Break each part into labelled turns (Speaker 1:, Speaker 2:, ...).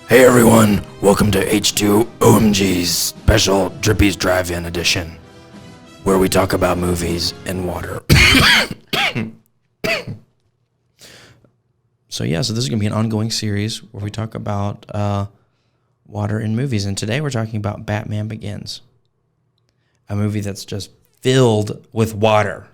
Speaker 1: Hey everyone, welcome to H2OMG's special Drippy's Drive-In edition, where we talk about movies and water. So this is going to be an ongoing series where we talk about water in movies, and today we're talking about Batman Begins, a movie that's just filled with water.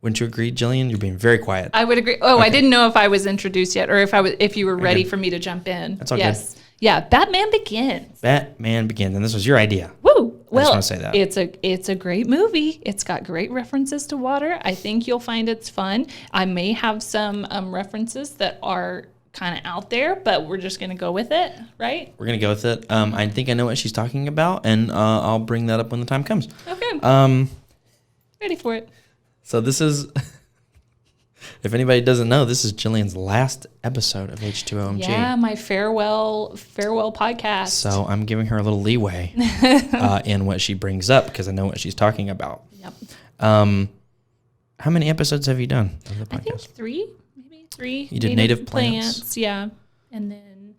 Speaker 1: Wouldn't you agree, Jillian? You're being very quiet.
Speaker 2: I would agree. Oh, okay. I didn't know if I was introduced yet, or if you were ready for me to jump in.
Speaker 1: That's all
Speaker 2: good. Yeah, Batman Begins.
Speaker 1: Batman Begins, and this was your idea.
Speaker 2: Woo!
Speaker 1: Well, I just want to say
Speaker 2: that. It's a great movie. It's got great references to water. I think you'll find it's fun. I may have some references that are kind of out there, but we're just going to go with it, right?
Speaker 1: We're going to go with it. I think I know what she's talking about, and I'll bring that up when the time comes.
Speaker 2: Okay. Ready for it.
Speaker 1: So this is, if anybody doesn't know, this is Jillian's last episode of H2OMG.
Speaker 2: Yeah, my farewell podcast.
Speaker 1: So I'm giving her a little leeway in what she brings up because I know what she's talking about.
Speaker 2: Yep.
Speaker 1: How many episodes have you done of the podcast?
Speaker 2: I think maybe three.
Speaker 1: You did Native Plants?
Speaker 2: Yeah. And then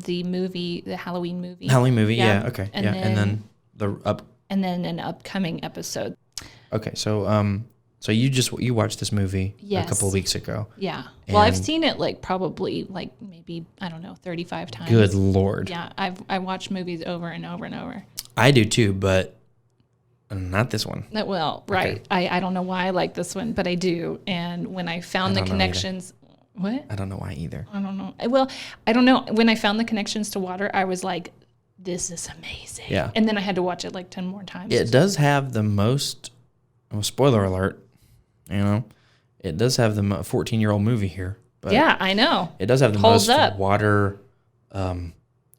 Speaker 2: the Halloween movie.
Speaker 1: Halloween movie, yeah. Okay.
Speaker 2: And
Speaker 1: And
Speaker 2: then an upcoming episode.
Speaker 1: Okay, so you watched this movie a couple of weeks ago.
Speaker 2: Yeah. Well, I've seen it probably maybe 35 times.
Speaker 1: Good Lord.
Speaker 2: Yeah, I watch movies over and over and over.
Speaker 1: I do too, but not this one.
Speaker 2: Well, right. Okay. I don't know why I like this one, but I do. And when I found the connections, what?
Speaker 1: I don't know why either.
Speaker 2: I don't know. Well, I don't know. When I found the connections to water, I was like, this is amazing.
Speaker 1: Yeah.
Speaker 2: And then I had to watch it 10 more times.
Speaker 1: It does have the most. Well, spoiler alert, it does have the 14-year-old movie here. But
Speaker 2: yeah, I know.
Speaker 1: It does have the most water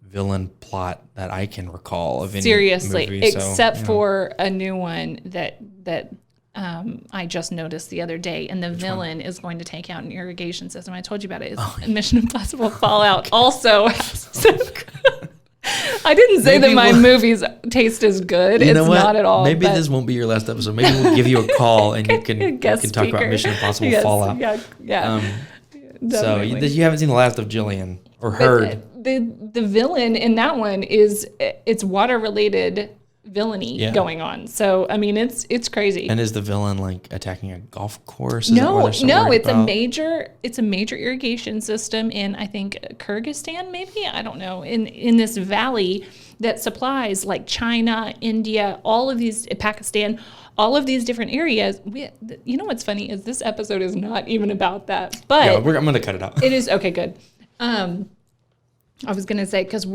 Speaker 1: villain plot that I can recall of any movie.
Speaker 2: Except for a new one that I just noticed the other day, and the villain is going to take out an irrigation system. I told you about it. It's Mission Impossible Fallout. Also, I didn't say that my movies taste as good. It's not at all.
Speaker 1: Maybe this won't be your last episode. Maybe we'll give you a call and you can talk about Mission Impossible Fallout.
Speaker 2: Yeah.
Speaker 1: So you haven't seen the last of Jillian or heard.
Speaker 2: The villain in that one it's water related villainy going on. So it's crazy.
Speaker 1: And is the villain attacking a golf course?
Speaker 2: No, it's a major irrigation system in, I think, Kyrgyzstan, maybe, I don't know, in this valley that supplies China, India, all of these, Pakistan, all of these different areas. What's funny is this episode is not even about that, but
Speaker 1: I'm going to cut it out.
Speaker 2: It is okay, good. I was going to say, because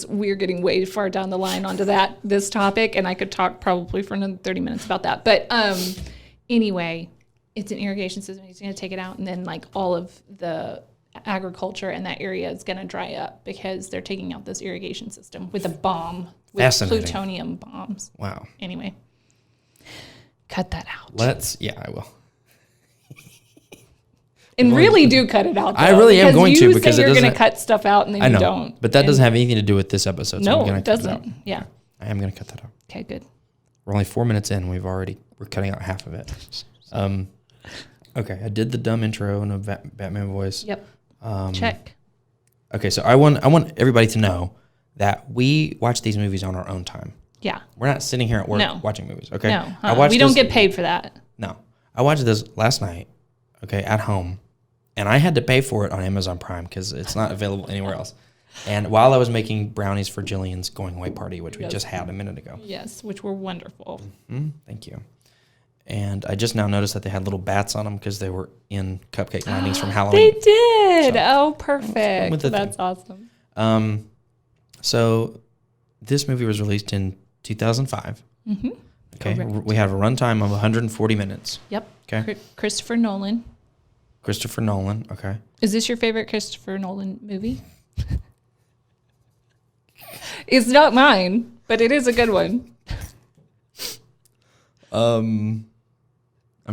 Speaker 2: we're getting way far down the line onto this topic, and I could talk probably for another 30 minutes about that. But anyway, it's an irrigation system. He's going to take it out, and then all of the agriculture in that area is going to dry up because they're taking out this irrigation system with a bomb, with plutonium bombs.
Speaker 1: Wow.
Speaker 2: Anyway, cut that out.
Speaker 1: I will.
Speaker 2: And really do cut it out, though.
Speaker 1: I really am going to, because
Speaker 2: you're going to cut stuff out and then you don't.
Speaker 1: But that doesn't have anything to do with this episode. So
Speaker 2: no, it doesn't. Yeah.
Speaker 1: I am going to cut that out.
Speaker 2: Okay, good.
Speaker 1: We're only 4 minutes in. We're cutting out half of it. Okay, I did the dumb intro in a Batman voice.
Speaker 2: Yep. Check.
Speaker 1: Okay, so I want everybody to know that we watch these movies on our own time.
Speaker 2: Yeah.
Speaker 1: We're not sitting here at work watching movies, okay?
Speaker 2: No. We don't get paid for that.
Speaker 1: No. I watched this last night, at home. And I had to pay for it on Amazon Prime because it's not available anywhere else. And while I was making brownies for Jillian's going away party, which we just had a minute ago.
Speaker 2: Yes, which were wonderful.
Speaker 1: Mm-hmm. Thank you. And I just now noticed that they had little bats on them because they were in cupcake linings from Halloween.
Speaker 2: They did. Perfect. That's awesome.
Speaker 1: So this movie was released in 2005.
Speaker 2: Mm-hmm.
Speaker 1: Okay. Correct. We have a runtime of 140 minutes.
Speaker 2: Yep.
Speaker 1: Okay.
Speaker 2: Christopher Nolan,
Speaker 1: okay.
Speaker 2: Is this your favorite Christopher Nolan movie? It's not mine, but it is a good one.
Speaker 1: I'm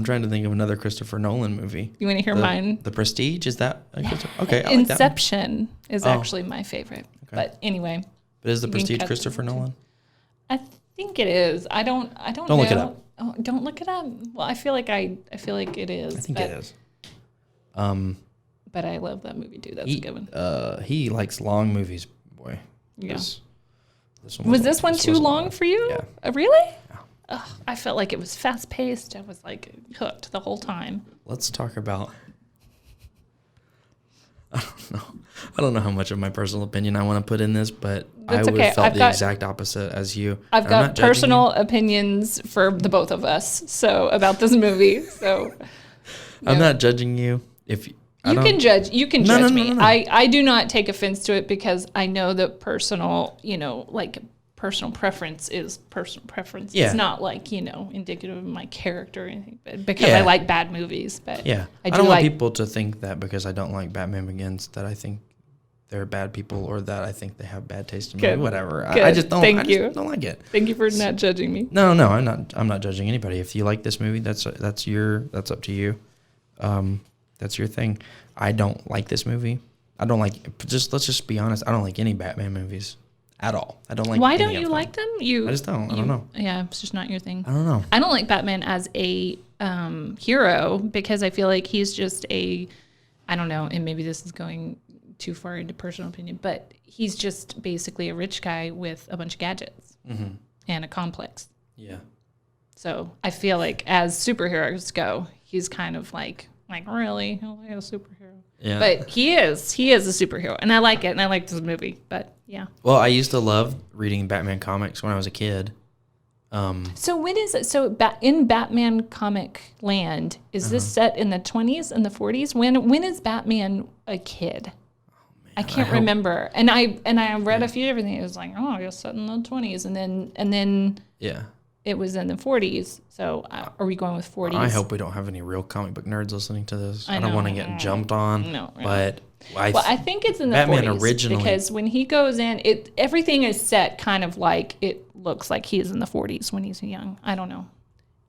Speaker 1: trying to think of another Christopher Nolan movie.
Speaker 2: You want to hear mine?
Speaker 1: The Prestige, is that a Christopher? Okay, I
Speaker 2: Inception is actually my favorite. Okay. But anyway.
Speaker 1: But is the Prestige Christopher Nolan?
Speaker 2: I think it is. I don't know.
Speaker 1: Don't look it up.
Speaker 2: Oh, don't look it up. Well, I feel like it is.
Speaker 1: I think it is.
Speaker 2: But I love that movie too. That's a good one.
Speaker 1: He likes long movies, boy.
Speaker 2: Yeah.
Speaker 1: Was
Speaker 2: this one too long for you?
Speaker 1: Yeah.
Speaker 2: Really? Yeah. Ugh, I felt like it was fast paced. I was like hooked the whole time.
Speaker 1: Let's talk about. I don't know how much of my personal opinion I want to put in this, but I would have felt the exact opposite as you.
Speaker 2: I've got personal opinions for the both of us. So about this movie. So
Speaker 1: I'm not judging you. If
Speaker 2: you can judge me. No. I do not take offense to it because I know that personal, personal preference is personal preference. Yeah. It's not like, indicative of my character or anything, but because I like bad movies. But
Speaker 1: yeah, I don't want people to think that because I don't like Batman Begins that I think they're bad people or that I think they have bad taste in movie. Whatever. I just don't. I just don't like it.
Speaker 2: Thank you for not judging me.
Speaker 1: No, I'm not judging anybody. If you like this movie, that's up to you. That's your thing. I don't like this movie. I don't like. Let's just be honest. I don't like any Batman movies at all. I don't like.
Speaker 2: Why don't you like them?
Speaker 1: I just don't. I don't know.
Speaker 2: Yeah, it's just not your thing.
Speaker 1: I don't know.
Speaker 2: I don't like Batman as a hero because I feel like he's just I don't know, and maybe this is going too far into personal opinion, but he's just basically a rich guy with a bunch of gadgets and a complex.
Speaker 1: Yeah.
Speaker 2: So I feel like as superheroes go, he's kind of like really? He's a superhero. Yeah. But he is a superhero. And I like it. And I like this movie. But yeah.
Speaker 1: Well, I used to love reading Batman comics when I was a kid.
Speaker 2: So when is it? So in Batman comic land, is this set in the 20s and the 40s? When is Batman a kid? Oh, man, I can't remember. And I read a few different things. It was like, I guess set in the 20s. And then
Speaker 1: yeah.
Speaker 2: It was in the 40s, so are we going with 40s?
Speaker 1: I hope we don't have any real comic book nerds listening to this. I don't want to get jumped on.
Speaker 2: No,
Speaker 1: but
Speaker 2: I think it's in the
Speaker 1: Batman
Speaker 2: 40s
Speaker 1: originally,
Speaker 2: because when he goes in, everything is set kind of like it looks like he is in the 40s when he's young. I don't know.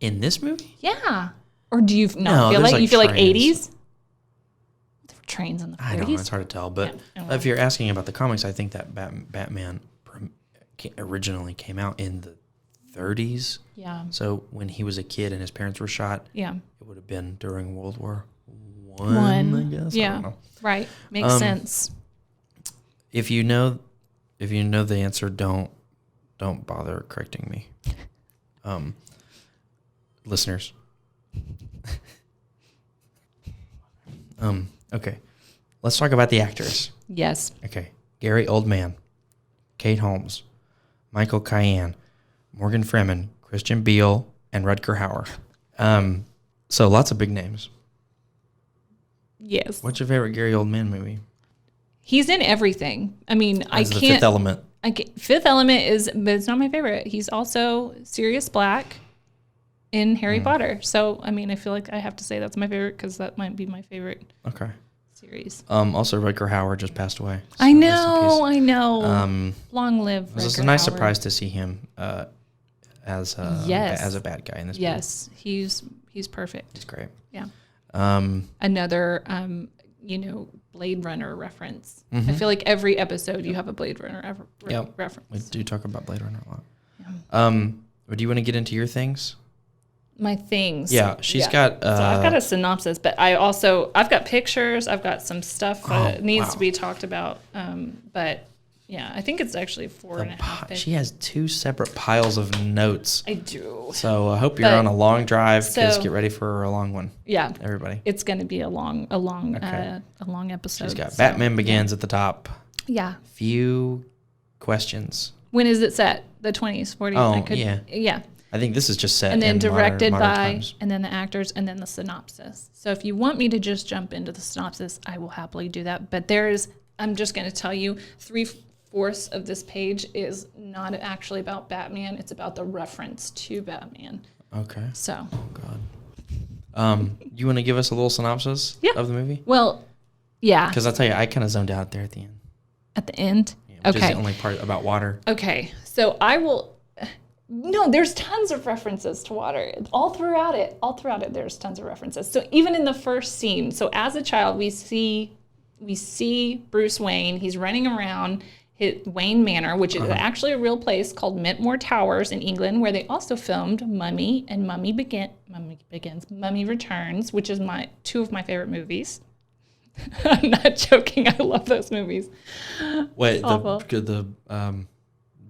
Speaker 1: In this movie?
Speaker 2: Yeah. Or do you not feel like you feel like 80s? There were trains in the 40s.
Speaker 1: I don't know. It's hard to tell. But if you're asking about the comics, I think that Batman originally came out in the 30s.
Speaker 2: Yeah.
Speaker 1: So when he was a kid and his parents were shot,
Speaker 2: it
Speaker 1: would have been during World War One, I guess.
Speaker 2: Yeah.
Speaker 1: I don't know.
Speaker 2: Right. Makes sense.
Speaker 1: If you know the answer, don't bother correcting me. Listeners. Okay. Let's talk about the actors.
Speaker 2: Yes.
Speaker 1: Okay. Gary Oldman, Kate Holmes, Michael Caine, Morgan Freeman, Christian Bale, and Rutger Hauer. So lots of big names.
Speaker 2: Yes.
Speaker 1: What's your favorite Gary Oldman movie?
Speaker 2: He's in everything. I mean, I can't.
Speaker 1: The Fifth Element.
Speaker 2: Fifth Element but it's not my favorite. He's also Sirius Black in Harry Potter. So, I mean, I feel like I have to say that's my favorite because that might be my favorite.
Speaker 1: Okay.
Speaker 2: Series.
Speaker 1: Also, Rutger Hauer just passed away. So
Speaker 2: I know. Long live Rutger Hauer.
Speaker 1: It was a nice surprise to see him as a bad guy in this movie.
Speaker 2: Yes, he's perfect.
Speaker 1: He's great.
Speaker 2: Yeah. Another, Blade Runner reference. Mm-hmm. I feel like every episode you have a Blade Runner reference.
Speaker 1: We do talk about Blade Runner a lot. Yeah. But do you want to get into your things?
Speaker 2: My things.
Speaker 1: Yeah, she's got.
Speaker 2: So I've got a synopsis, but I've got pictures. I've got some stuff that needs to be talked about. But yeah, I think it's actually 4.5 pages.
Speaker 1: She has 2 separate piles of notes.
Speaker 2: I do.
Speaker 1: So I hope you're on a long drive. Because get ready for a long one.
Speaker 2: Yeah,
Speaker 1: everybody.
Speaker 2: It's going to be a long episode.
Speaker 1: She's got Batman Begins at the top.
Speaker 2: Yeah.
Speaker 1: Few questions.
Speaker 2: When is it set? The 20s, 40s?
Speaker 1: Oh, yeah.
Speaker 2: Yeah.
Speaker 1: I think this is just set
Speaker 2: and then
Speaker 1: in
Speaker 2: directed
Speaker 1: modern
Speaker 2: by
Speaker 1: times.
Speaker 2: And then the actors and then the synopsis. So if you want me to just jump into the synopsis, I will happily do that. But I'm just going to tell you 3/4 of this page is not actually about Batman. It's about the reference to Batman.
Speaker 1: Okay.
Speaker 2: So.
Speaker 1: Oh God. You want to give us a little synopsis of the movie?
Speaker 2: Well, yeah.
Speaker 1: Because I'll tell you, I kind of zoned out there at the end.
Speaker 2: At the end?
Speaker 1: Yeah, which is the only part about water.
Speaker 2: Okay. So I will. No, there's tons of references to water. All throughout it, there's tons of references. So even in the first scene, so as a child, we see Bruce Wayne. He's running around Wayne Manor, which is actually a real place called Mintmore Towers in England, where they also filmed Mummy and Mummy Returns, which is 2 of my favorite movies. I'm not joking. I love those movies.
Speaker 1: Wait,
Speaker 2: Awful.
Speaker 1: the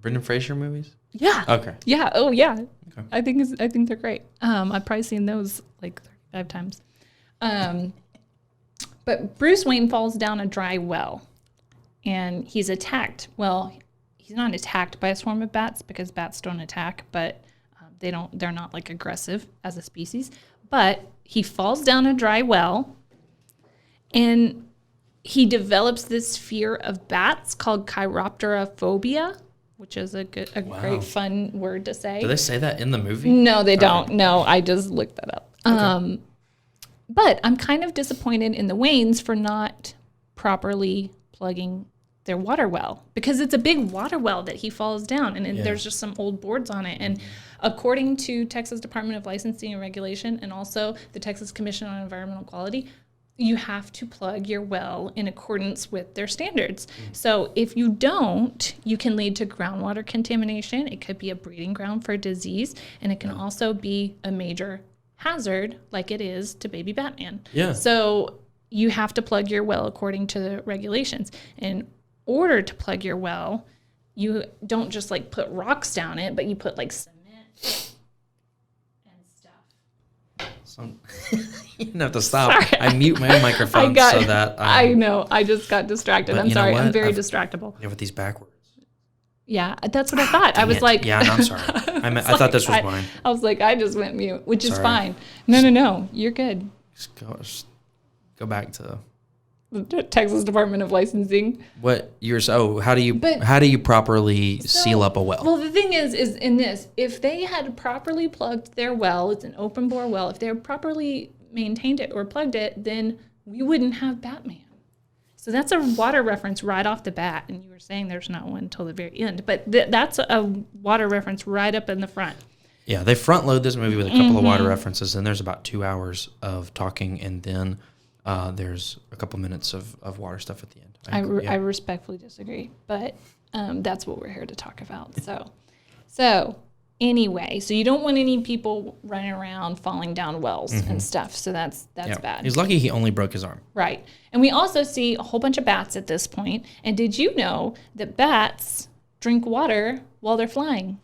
Speaker 1: Brendan Fraser movies?
Speaker 2: Yeah.
Speaker 1: Okay.
Speaker 2: Yeah. Oh, yeah.
Speaker 1: Okay.
Speaker 2: I think they're great. I've probably seen those like 35 times. But Bruce Wayne falls down a dry well, and he's attacked. Well, he's not attacked by a swarm of bats because bats don't attack, but they're not like aggressive as a species. But he falls down a dry well, and he develops this fear of bats called chiropterophobia, which is a great fun word to say.
Speaker 1: Do they say that in the movie?
Speaker 2: No, they don't. No, I just looked that up. Okay. But I'm kind of disappointed in the Waynes for not properly plugging their water well, because it's a big water well that he falls down, and there's just some old boards on it. And according to Texas Department of Licensing and Regulation, and also the Texas Commission on Environmental Quality, you have to plug your well in accordance with their standards. So if you don't, you can lead to groundwater contamination. It could be a breeding ground for disease, and it can also be a major hazard like it is to baby Batman.
Speaker 1: Yeah.
Speaker 2: So you have to plug your well according to the regulations. In order to plug your well, you don't just like put rocks down it, but you put like cement and stuff.
Speaker 1: You don't have to stop. Sorry. I mute my own microphone so that
Speaker 2: I know. I just got distracted. I'm sorry. I'm very distractible.
Speaker 1: Yeah, with these backwards.
Speaker 2: Yeah, that's what I thought. I was like...
Speaker 1: Yeah, no, I'm sorry. I thought this was mine.
Speaker 2: I was like, I just went mute, which is fine. No. You're good.
Speaker 1: Just go back to...
Speaker 2: the Texas Department of Licensing.
Speaker 1: How do you properly seal up a well?
Speaker 2: Well, the thing is in this, if they had properly plugged their well, it's an open bore well, if they had properly maintained it or plugged it, then we wouldn't have Batman. So that's a water reference right off the bat. And you were saying there's not one until the very end. But that's a water reference right up in the front.
Speaker 1: Yeah, they front load this movie with a couple of water references. And there's about 2 hours of talking. And then there's a couple minutes of water stuff at the end.
Speaker 2: I respectfully disagree. But that's what we're here to talk about. So anyway, so you don't want any people running around falling down wells and stuff. So that's bad.
Speaker 1: He's lucky he only broke his arm.
Speaker 2: Right. And we also see a whole bunch of bats at this point. And did you know that bats drink water while they're flying?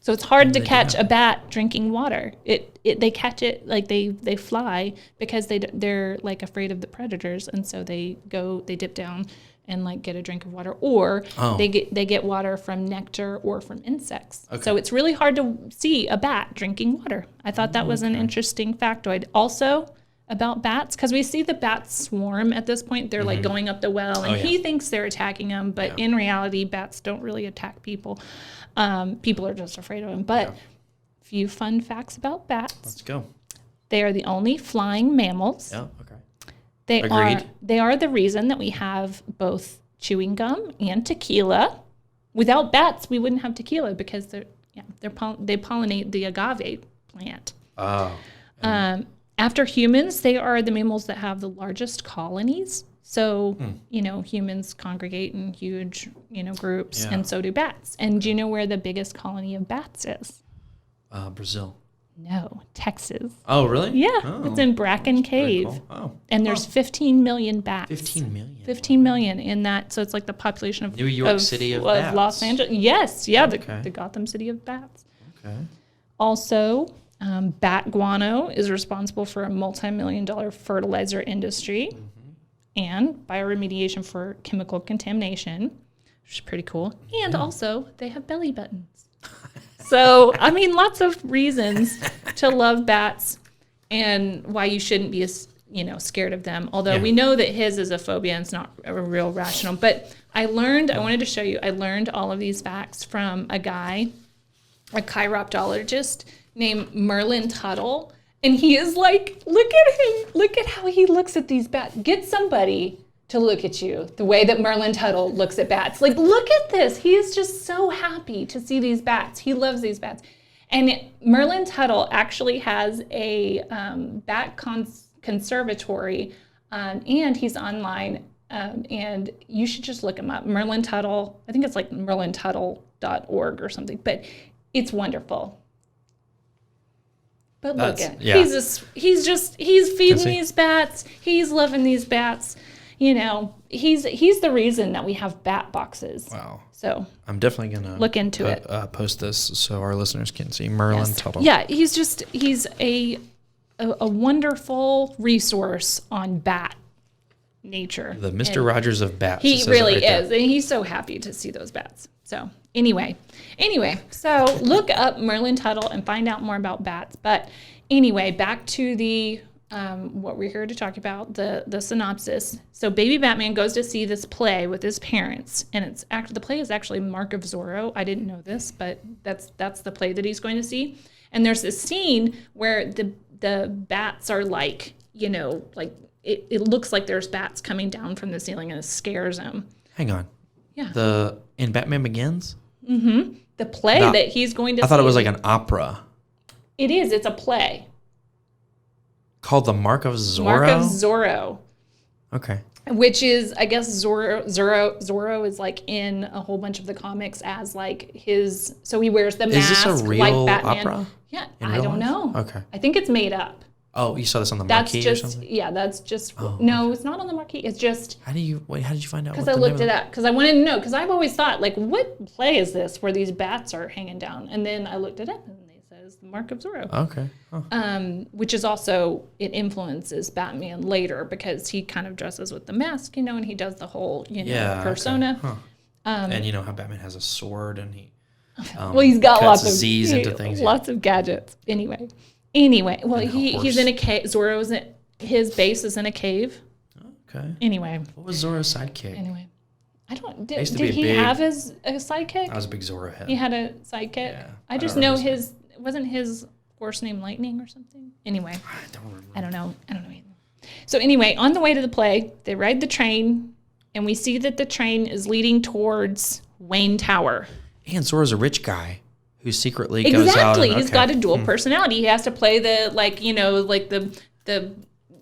Speaker 2: So it's hard to catch a bat drinking water. They catch it like they fly because they're like afraid of the predators, and so they dip down and like get a drink of water, or they get water from nectar or from insects. Okay. So it's really hard to see a bat drinking water. I thought that was an interesting factoid. Also about bats, because we see the bats swarm at this point. They're like going up the well, and he thinks they're attacking him, but in reality, bats don't really attack people. People are just afraid of them. But a few fun facts about bats.
Speaker 1: Let's go.
Speaker 2: They are the only flying mammals.
Speaker 1: Yeah, okay.
Speaker 2: They are the reason that we have both chewing gum and tequila. Without bats, we wouldn't have tequila because they pollinate the agave plant.
Speaker 1: Oh.
Speaker 2: After humans, they are the mammals that have the largest colonies. So, humans congregate in huge, groups, and so do bats. And do you know where the biggest colony of bats is?
Speaker 1: Brazil.
Speaker 2: No, Texas.
Speaker 1: Oh, really?
Speaker 2: Yeah, it's in Bracken Cave.
Speaker 1: Cool. Oh.
Speaker 2: And there's 15 million bats.
Speaker 1: 15 million?
Speaker 2: 15 million in that. So it's like the population of
Speaker 1: New York City of bats.
Speaker 2: Los Angeles. Yes, the Gotham City of bats.
Speaker 1: Okay.
Speaker 2: Also, bat guano is responsible for a multi-million-dollar fertilizer industry and bioremediation for chemical contamination, which is pretty cool. And also, they have belly buttons. So, I mean, lots of reasons to love bats and why you shouldn't be, scared of them. Although we know that his is a phobia and it's not a real rational. But I wanted to show you, I learned all of these facts from a chiroptologist named Merlin Tuttle. And he is like, look at him. Look at how he looks at these bats. Get somebody to look at you the way that Merlin Tuttle looks at bats. Like, look at this. He is just so happy to see these bats. He loves these bats. And Merlin Tuttle actually has a bat conservatory, and he's online. And you should just look him up. Merlin Tuttle, I think it's like merlintuttle.org or something. But it's wonderful. But look at him. He's feeding these bats. He's loving these bats. You know, he's the reason that we have bat boxes.
Speaker 1: Wow.
Speaker 2: So
Speaker 1: I'm definitely gonna
Speaker 2: look into it.
Speaker 1: Post this so our listeners can see Merlin Tuttle.
Speaker 2: Yeah, he's a wonderful resource on bat nature.
Speaker 1: The Mr. Rogers of bats.
Speaker 2: He really is, and he's so happy to see those bats. So anyway, so look up Merlin Tuttle and find out more about bats. But anyway, back to the what we're here to talk about, the synopsis. So baby Batman goes to see this play with his parents, and the play is actually Mark of Zorro. I didn't know this, but that's the play that he's going to see. And there's this scene where the bats are like, you know, like it looks like there's bats coming down from the ceiling, and it scares him.
Speaker 1: Hang on.
Speaker 2: Yeah.
Speaker 1: In Batman Begins?
Speaker 2: Mm-hmm. The play that he's going to see.
Speaker 1: I thought it was like an opera.
Speaker 2: It is. It's a play.
Speaker 1: Called The Mark of Zorro?
Speaker 2: Mark of Zorro.
Speaker 1: Okay.
Speaker 2: Which is, I guess, Zorro is like in a whole bunch of the comics as like his, so he wears the mask.
Speaker 1: Is this a real
Speaker 2: like Batman.
Speaker 1: opera?
Speaker 2: Yeah, I don't know.
Speaker 1: Okay.
Speaker 2: I think it's made up.
Speaker 1: Oh, you saw this on the marquee or something?
Speaker 2: Yeah, that's just,
Speaker 1: Oh,
Speaker 2: no, it's not on the marquee. It's just.
Speaker 1: How did you find out?
Speaker 2: Because I looked it up. Because I wanted to know. Because I've always thought, like, what play is this where these bats are hanging down? And then I looked it up and it says The Mark of Zorro.
Speaker 1: Okay. Oh.
Speaker 2: Which is also, it influences Batman later because he kind of dresses with the mask, you know, and he does the whole, you know, persona.
Speaker 1: Okay. Huh. And you know how Batman has a sword and he
Speaker 2: well, he's got
Speaker 1: cuts
Speaker 2: lots of
Speaker 1: Z's into things.
Speaker 2: Lots of gadgets. Anyway, well, he's in a cave. Zorro's his base is in a cave.
Speaker 1: Okay.
Speaker 2: Anyway.
Speaker 1: What was Zorro's sidekick?
Speaker 2: Anyway. I don't, did he have a sidekick?
Speaker 1: I was a big Zorro head.
Speaker 2: He had a sidekick?
Speaker 1: Yeah.
Speaker 2: I just know wasn't his horse named Lightning or something? Anyway.
Speaker 1: I don't remember.
Speaker 2: I don't know either. So anyway, on the way to the play, they ride the train, and we see that the train is leading towards Wayne Tower.
Speaker 1: And Zorro's a rich guy who secretly goes out.
Speaker 2: Exactly. He's got a dual personality. He has to play the, like, you know, like the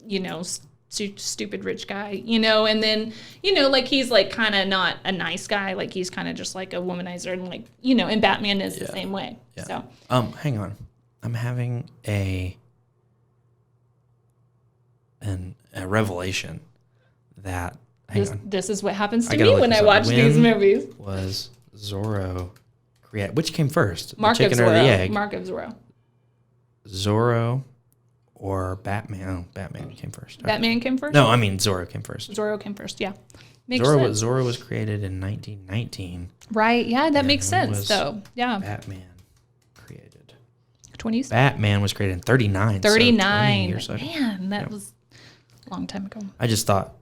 Speaker 2: you know, stupid rich guy, you know, and then, you know, like he's like kind of not a nice guy. Like he's kind of just like a womanizer, and like, you know, and Batman is the same way.
Speaker 1: Yeah.
Speaker 2: So.
Speaker 1: Hang on. I'm having a revelation that
Speaker 2: this is what happens to me when I watch these movies.
Speaker 1: Was Zorro created? Which came first,
Speaker 2: Mark
Speaker 1: the chicken
Speaker 2: of Zorro.
Speaker 1: or the egg?
Speaker 2: Mark of Zorro.
Speaker 1: Zorro or Batman? Oh, Batman came first. Okay.
Speaker 2: Batman came first?
Speaker 1: No, I mean Zorro came first.
Speaker 2: Zorro came first, yeah. Makes sense.
Speaker 1: Zorro was created in 1919.
Speaker 2: Right, yeah, that makes sense, though. Yeah.
Speaker 1: Batman created.
Speaker 2: 20s?
Speaker 1: Batman was created in 39.
Speaker 2: 39.
Speaker 1: So
Speaker 2: Man, that was a long time ago.
Speaker 1: I just thought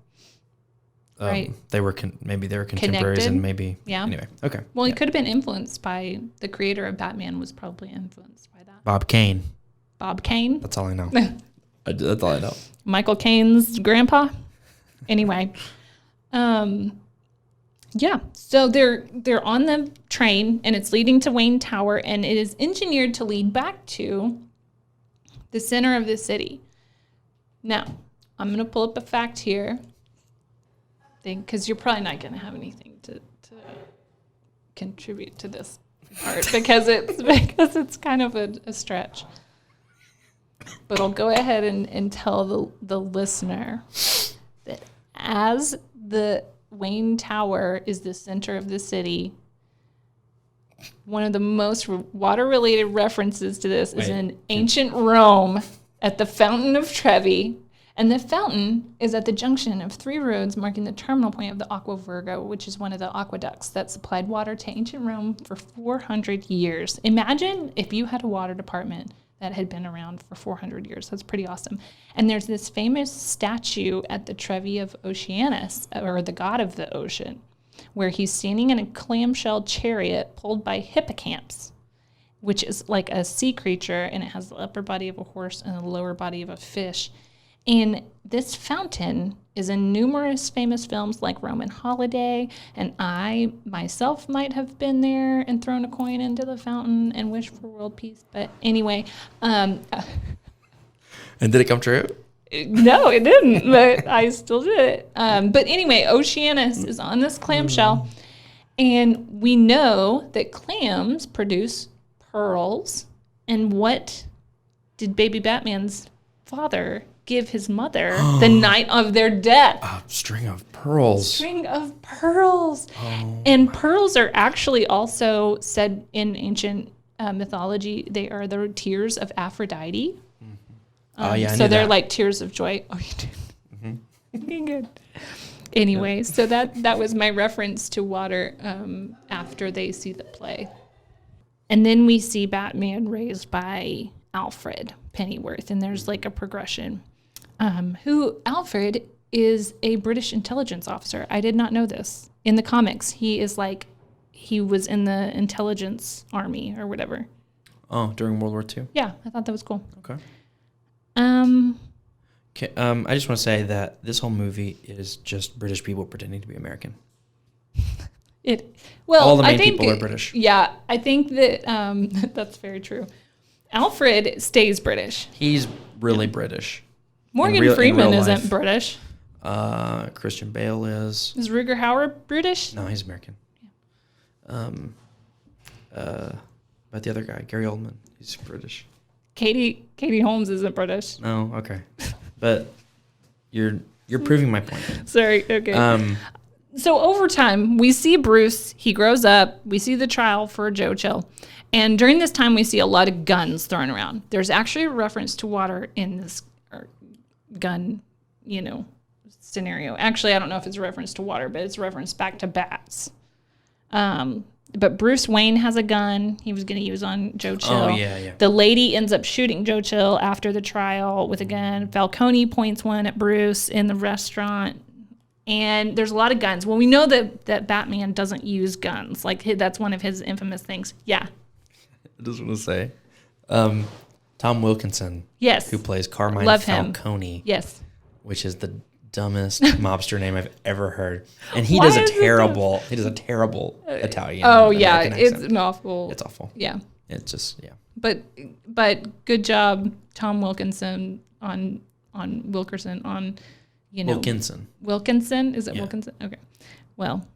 Speaker 2: right.
Speaker 1: they were maybe they were contemporaries.
Speaker 2: Connected?
Speaker 1: And maybe.
Speaker 2: Yeah.
Speaker 1: Anyway, okay.
Speaker 2: Well, he could have been influenced by the creator of Batman was probably influenced by that.
Speaker 1: Bob Kane.
Speaker 2: Bob Kane?
Speaker 1: That's all I know. That's all I know.
Speaker 2: Michael Caine's grandpa? Anyway. Yeah, so they're on the train, and it's leading to Wayne Tower, and it is engineered to lead back to the center of the city. Now, I'm going to pull up a fact here, because you're probably not going to have anything to contribute to this part, because it's kind of a stretch. But I'll go ahead and tell the listener that as the Wayne Tower is the center of the city, one of the most water-related references to this is in ancient Rome at the Fountain of Trevi. And the fountain is at the junction of 3 roads marking the terminal point of the Aqua Virgo, which is one of the aqueducts that supplied water to ancient Rome for 400 years. Imagine if you had a water department that had been around for 400 years. That's pretty awesome. And there's this famous statue at the Trevi of Oceanus, or the god of the ocean, where he's standing in a clamshell chariot pulled by hippocamps, which is like a sea creature, and it has the upper body of a horse and the lower body of a fish. And this fountain is in numerous famous films like Roman Holiday, and I myself might have been there and thrown a coin into the fountain and wished for world peace. But anyway.
Speaker 1: And did it come true?
Speaker 2: No, it didn't, but I still did it. But anyway, Oceanus is on this clamshell, and we know that clams produce pearls. And what did baby Batman's father give his mother the night of their death.
Speaker 1: A string of pearls.
Speaker 2: String of pearls.
Speaker 1: Oh,
Speaker 2: And pearls are actually also said in ancient mythology, they are the tears of Aphrodite.
Speaker 1: Oh, yeah, I
Speaker 2: so
Speaker 1: knew
Speaker 2: they're
Speaker 1: that.
Speaker 2: like tears of joy. Oh, you did. Okay, good. Anyway, so that was my reference to water after they see the play. And then we see Batman raised by Alfred Pennyworth, and there's like a progression. Alfred is a British intelligence officer. I did not know this. In the comics, he was in the intelligence army or whatever.
Speaker 1: Oh, during World War II?
Speaker 2: Yeah, I thought that was cool.
Speaker 1: Okay. I just want to say that this whole movie is just British people pretending to be American. All the main people are British.
Speaker 2: Yeah, I think that that's very true. Alfred stays British.
Speaker 1: He's really British.
Speaker 2: Morgan Freeman isn't British.
Speaker 1: Christian Bale is.
Speaker 2: Is Rutger Hauer British?
Speaker 1: No, he's American. But the other guy, Gary Oldman, he's British.
Speaker 2: Katie Holmes isn't British.
Speaker 1: No, okay. But you're proving my point.
Speaker 2: Sorry, okay. So over time, we see Bruce, he grows up, we see the trial for Joe Chill, and during this time we see a lot of guns thrown around. There's actually a reference to water in this gun, scenario. Actually, I don't know if it's a reference to water, but it's a reference back to bats. But Bruce Wayne has a gun he was going to use on Joe Chill.
Speaker 1: Oh, yeah.
Speaker 2: The lady ends up shooting Joe Chill after the trial with a gun. Falcone points one at Bruce in the restaurant. And there's a lot of guns. Well, we know that Batman doesn't use guns. Like, that's one of his infamous things. Yeah.
Speaker 1: I just want to say, Tom Wilkinson.
Speaker 2: Yes.
Speaker 1: Who plays Carmine
Speaker 2: Love him.
Speaker 1: Falcone.
Speaker 2: Yes.
Speaker 1: Which is the dumbest mobster name I've ever heard. And he does a terrible Italian.
Speaker 2: Oh, yeah.
Speaker 1: American
Speaker 2: It's
Speaker 1: accent.
Speaker 2: an awful.
Speaker 1: It's awful.
Speaker 2: Yeah.
Speaker 1: It's just, yeah.
Speaker 2: But good job, Tom Wilkinson on Wilkerson on,
Speaker 1: Wilkinson.
Speaker 2: Wilkinson? Is it
Speaker 1: Yeah.
Speaker 2: Wilkinson? Okay. Well,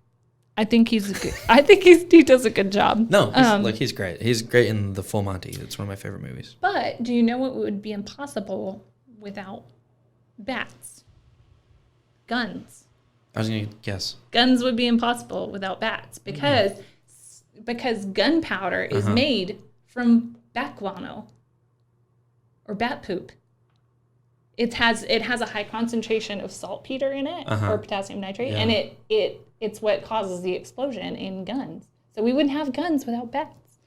Speaker 2: I think he does a good job.
Speaker 1: No, he's great. He's great in The Full Monty. It's one of my favorite movies.
Speaker 2: But do you know what would be impossible without bats? Guns.
Speaker 1: I was going to guess.
Speaker 2: Guns would be impossible without bats because gunpowder is made from bat guano or bat poop. It has a high concentration of saltpeter in it or potassium nitrate, and it's what causes the explosion in guns. So we wouldn't have guns without bats.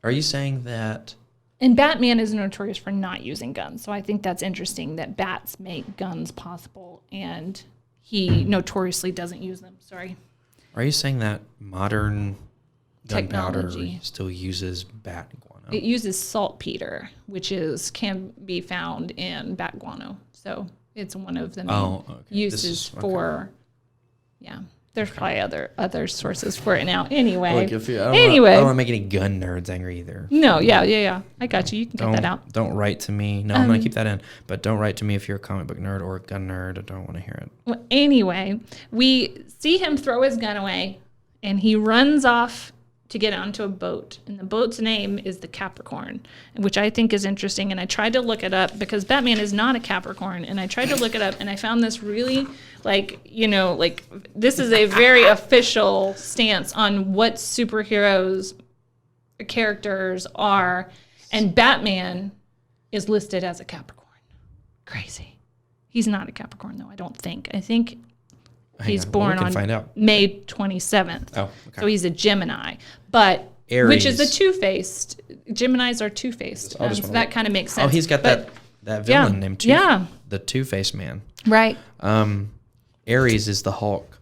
Speaker 1: Are you saying that?
Speaker 2: And Batman is notorious for not using guns, so I think that's interesting that bats make guns possible, and he notoriously doesn't use them. Sorry.
Speaker 1: Are you saying that modern gunpowder
Speaker 2: Technology
Speaker 1: still uses bat guano?
Speaker 2: It uses saltpeter, which can be found in bat guano. So it's one of the main uses for. Yeah, there's probably other sources for it now. Anyway,
Speaker 1: I don't want to make any gun nerds angry either.
Speaker 2: No, yeah. I got you. You can cut that out.
Speaker 1: Don't write to me. No, I'm going to keep that in. But don't write to me if you're a comic book nerd or a gun nerd. I don't want to hear it.
Speaker 2: Well, anyway, we see him throw his gun away, and he runs off to get onto a boat. And the boat's name is the Capricorn, which I think is interesting. And I tried to look it up because Batman is not a Capricorn. And I tried to look it up, and I found this really, this is a very official stance on what superheroes characters are. And Batman is listed as a Capricorn. Crazy. He's not a Capricorn, though, I don't think. I think he's born on May 27th. Oh, okay. So he's a Gemini. But Aries. Which is a two-faced. Geminis are two-faced. So that kind of makes sense.
Speaker 1: Oh, he's got that villain named the Two-Faced Man.
Speaker 2: Right.
Speaker 1: Aries is the Hulk.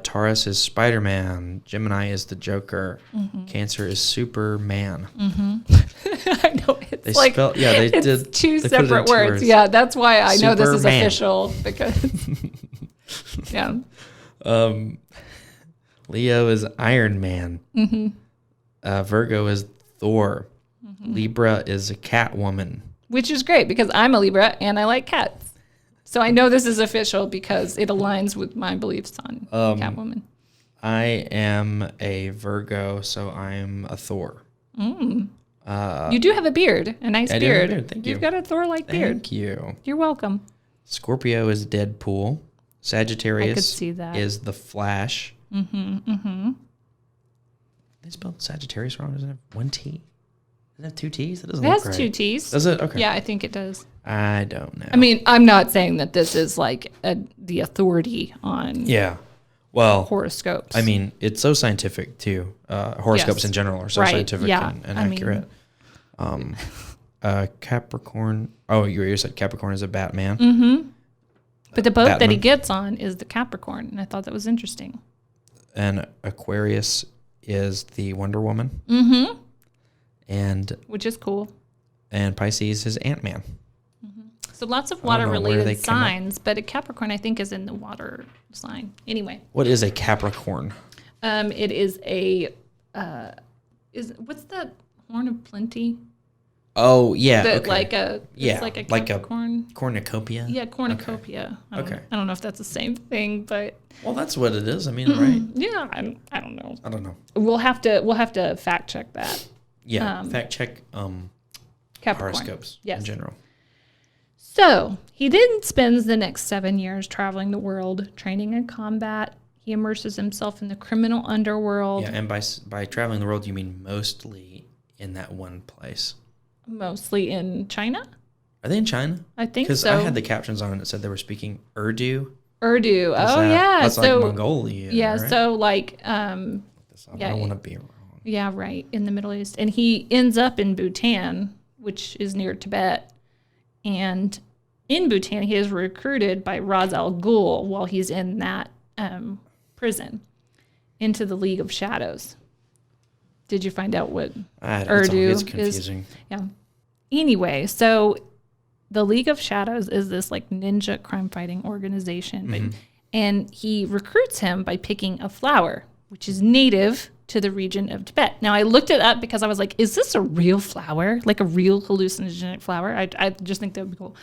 Speaker 1: Taurus is Spider-Man. Gemini is the Joker. Mm-hmm. Cancer is Superman.
Speaker 2: Mm-hmm. I know. It's two separate words. Yeah, that's why I know this is official. Because, yeah.
Speaker 1: Leo is Iron Man.
Speaker 2: Mm-hmm.
Speaker 1: Virgo is Thor. Mm-hmm. Libra is a Catwoman.
Speaker 2: Which is great because I'm a Libra and I like cats. So I know this is official because it aligns with my beliefs on Catwoman.
Speaker 1: I am a Virgo, so I'm a Thor.
Speaker 2: You do have a beard, a nice
Speaker 1: I do have a
Speaker 2: beard.
Speaker 1: beard. Thank you.
Speaker 2: You've got a Thor-like beard.
Speaker 1: Thank you.
Speaker 2: You're welcome.
Speaker 1: Scorpio is Deadpool. Sagittarius
Speaker 2: I could see that.
Speaker 1: is the Flash.
Speaker 2: Mm-hmm.
Speaker 1: They spelled Sagittarius wrong. Doesn't it have one T? Doesn't it have two T's? That doesn't
Speaker 2: It
Speaker 1: look
Speaker 2: has
Speaker 1: right.
Speaker 2: 2 T's.
Speaker 1: Does it? Okay.
Speaker 2: Yeah, I think it does.
Speaker 1: I don't know.
Speaker 2: I mean, I'm not saying that this is like the authority on
Speaker 1: yeah. Well,
Speaker 2: horoscopes.
Speaker 1: I mean, it's so scientific too. Horoscopes
Speaker 2: Yes.
Speaker 1: in general are so
Speaker 2: Right,
Speaker 1: scientific
Speaker 2: yeah.
Speaker 1: and
Speaker 2: I mean-
Speaker 1: accurate. Capricorn. Oh, you said Capricorn is a Batman.
Speaker 2: Mm-hmm. But the boat that he
Speaker 1: Batman.
Speaker 2: gets on is the Capricorn, and I thought that was interesting.
Speaker 1: And Aquarius is the Wonder Woman.
Speaker 2: Mm-hmm.
Speaker 1: And
Speaker 2: Which is cool.
Speaker 1: Pisces is Ant-Man.
Speaker 2: So lots of
Speaker 1: I don't know where they
Speaker 2: water-related
Speaker 1: came up.
Speaker 2: signs, but a Capricorn, I think, is in the water sign. Anyway,
Speaker 1: What is a Capricorn?
Speaker 2: it is a what's that horn of plenty?
Speaker 1: Oh, yeah.
Speaker 2: That
Speaker 1: okay.
Speaker 2: like a
Speaker 1: Yeah,
Speaker 2: it's like a
Speaker 1: like a
Speaker 2: Capricorn.
Speaker 1: cornucopia?
Speaker 2: Yeah, cornucopia.
Speaker 1: Okay.
Speaker 2: I don't know if that's the same thing, but
Speaker 1: Well, that's what it is. I mean, right?
Speaker 2: yeah, I don't know.
Speaker 1: I don't know.
Speaker 2: We'll have to fact check that.
Speaker 1: Yeah. Fact check
Speaker 2: Capricorn.
Speaker 1: horoscopes
Speaker 2: Yes.
Speaker 1: in general.
Speaker 2: So he then spends the next 7 years traveling the world, training in combat. He immerses himself in the criminal underworld,
Speaker 1: Yeah, and by traveling the world, you mean mostly in that one place.
Speaker 2: mostly in China.
Speaker 1: Are they in China?
Speaker 2: I think
Speaker 1: Because
Speaker 2: so.
Speaker 1: I had the captions on and it said they were speaking Urdu.
Speaker 2: Urdu.
Speaker 1: Is
Speaker 2: Oh
Speaker 1: that-
Speaker 2: yeah.
Speaker 1: That's
Speaker 2: So
Speaker 1: like Mongolia.
Speaker 2: yeah.
Speaker 1: Right?
Speaker 2: So like
Speaker 1: I
Speaker 2: yeah,
Speaker 1: don't want to be wrong.
Speaker 2: yeah, right, in the Middle East, and he ends up in Bhutan, which is near Tibet, and in Bhutan he is recruited by Ra's al Ghul while he's in that prison into the League of Shadows. Did you find out what Urdu
Speaker 1: It's
Speaker 2: is?
Speaker 1: confusing.
Speaker 2: Yeah. Anyway, so the League of Shadows is this like ninja crime fighting organization, and he recruits him by picking a flower, which is native to the region of Tibet. Now, I looked it up because I was like, is this a real flower? Like a real hallucinogenic flower? I just think that would be cool.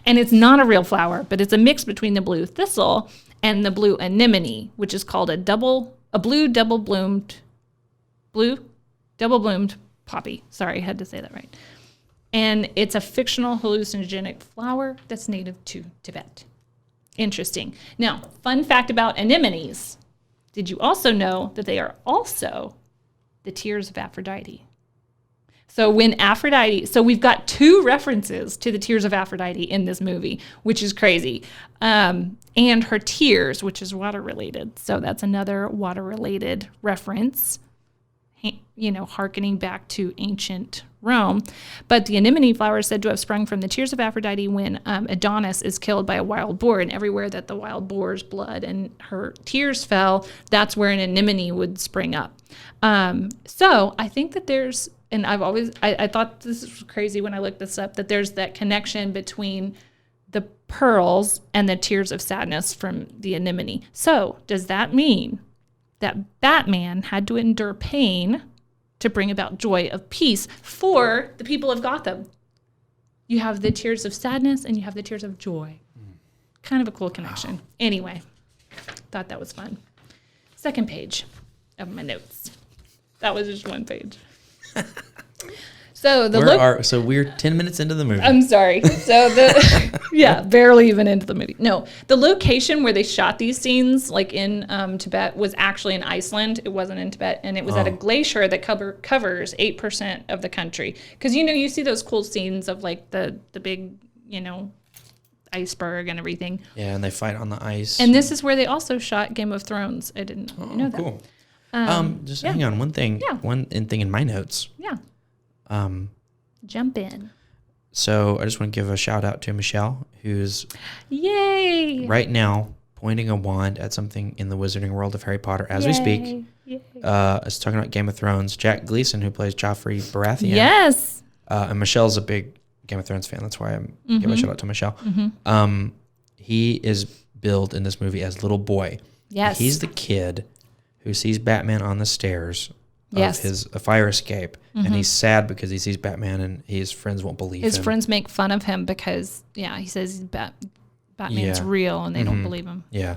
Speaker 2: And it's not a real flower, but it's a mix between the blue thistle and the blue anemone, which is called a blue double bloomed poppy. Sorry, I had to say that right. And it's a fictional hallucinogenic flower that's native to Tibet. Interesting. Now, fun fact about anemones. Did you also know that they are also the tears of Aphrodite? So we've got 2 references to the tears of Aphrodite in this movie, which is crazy. And her tears, which is water related. So that's another water related reference, hearkening back to ancient Rome. But the anemone flower is said to have sprung from the tears of Aphrodite when Adonis is killed by a wild boar, and everywhere that the wild boar's blood and her tears fell, that's where an anemone would spring up. So I think that there's, and I thought this was crazy when I looked this up, that there's that connection between the pearls and the tears of sadness from the anemone. So does that mean that Batman had to endure pain to bring about joy of peace for the people of Gotham? You have the tears of sadness and you have the tears of joy. Kind of a cool connection. Wow. Anyway, thought that was fun. Second page of my notes. That was just one page. So
Speaker 1: so we're 10 minutes into the movie.
Speaker 2: I'm sorry. So barely even into the movie. No, the location where they shot these scenes, like in Tibet, was actually in Iceland. It wasn't in Tibet, and it was at a glacier that covers 8% of the country. Because you see those cool scenes of like the big iceberg and everything.
Speaker 1: Yeah, and they fight on the ice.
Speaker 2: And this is where they also shot Game of Thrones. I didn't know that.
Speaker 1: Cool. Hang on, one thing.
Speaker 2: Yeah.
Speaker 1: One thing in my notes.
Speaker 2: Yeah. Jump in.
Speaker 1: So I just want to give a shout out to Michelle, who's
Speaker 2: Yay!
Speaker 1: right now pointing a wand at something in the wizarding world of Harry Potter as we speak.
Speaker 2: Yay.
Speaker 1: It's talking about Game of Thrones. Jack Gleason, who plays Joffrey Baratheon.
Speaker 2: Yes.
Speaker 1: And Michelle's a big Game of Thrones fan. That's why I'm giving a shout out to Michelle. He is billed in this movie as little boy.
Speaker 2: Yes.
Speaker 1: He's the kid who sees Batman on the stairs of his fire escape, and he's sad because he sees Batman and his friends won't believe him.
Speaker 2: His friends make fun of him because, he says Batman's real and they don't believe him.
Speaker 1: Yeah.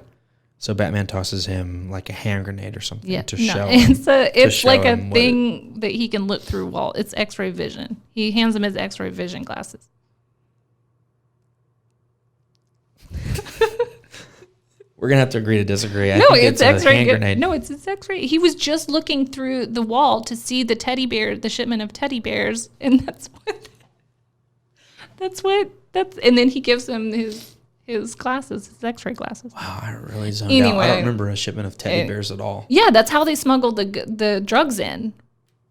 Speaker 1: So Batman tosses him like a hand grenade or something to show him.
Speaker 2: It's like a thing that he can look through wall. It's X-ray vision. He hands him his X-ray vision glasses.
Speaker 1: We're gonna have to agree to disagree.
Speaker 2: It's X-ray.
Speaker 1: Hand grenade.
Speaker 2: No, it's X-ray. He was just looking through the wall to see the teddy bear, the shipment of teddy bears, and and then he gives him his glasses, his X-ray glasses.
Speaker 1: Wow, I really zoned out. I don't remember a shipment of teddy bears at all.
Speaker 2: Yeah, that's how they smuggled the drugs in.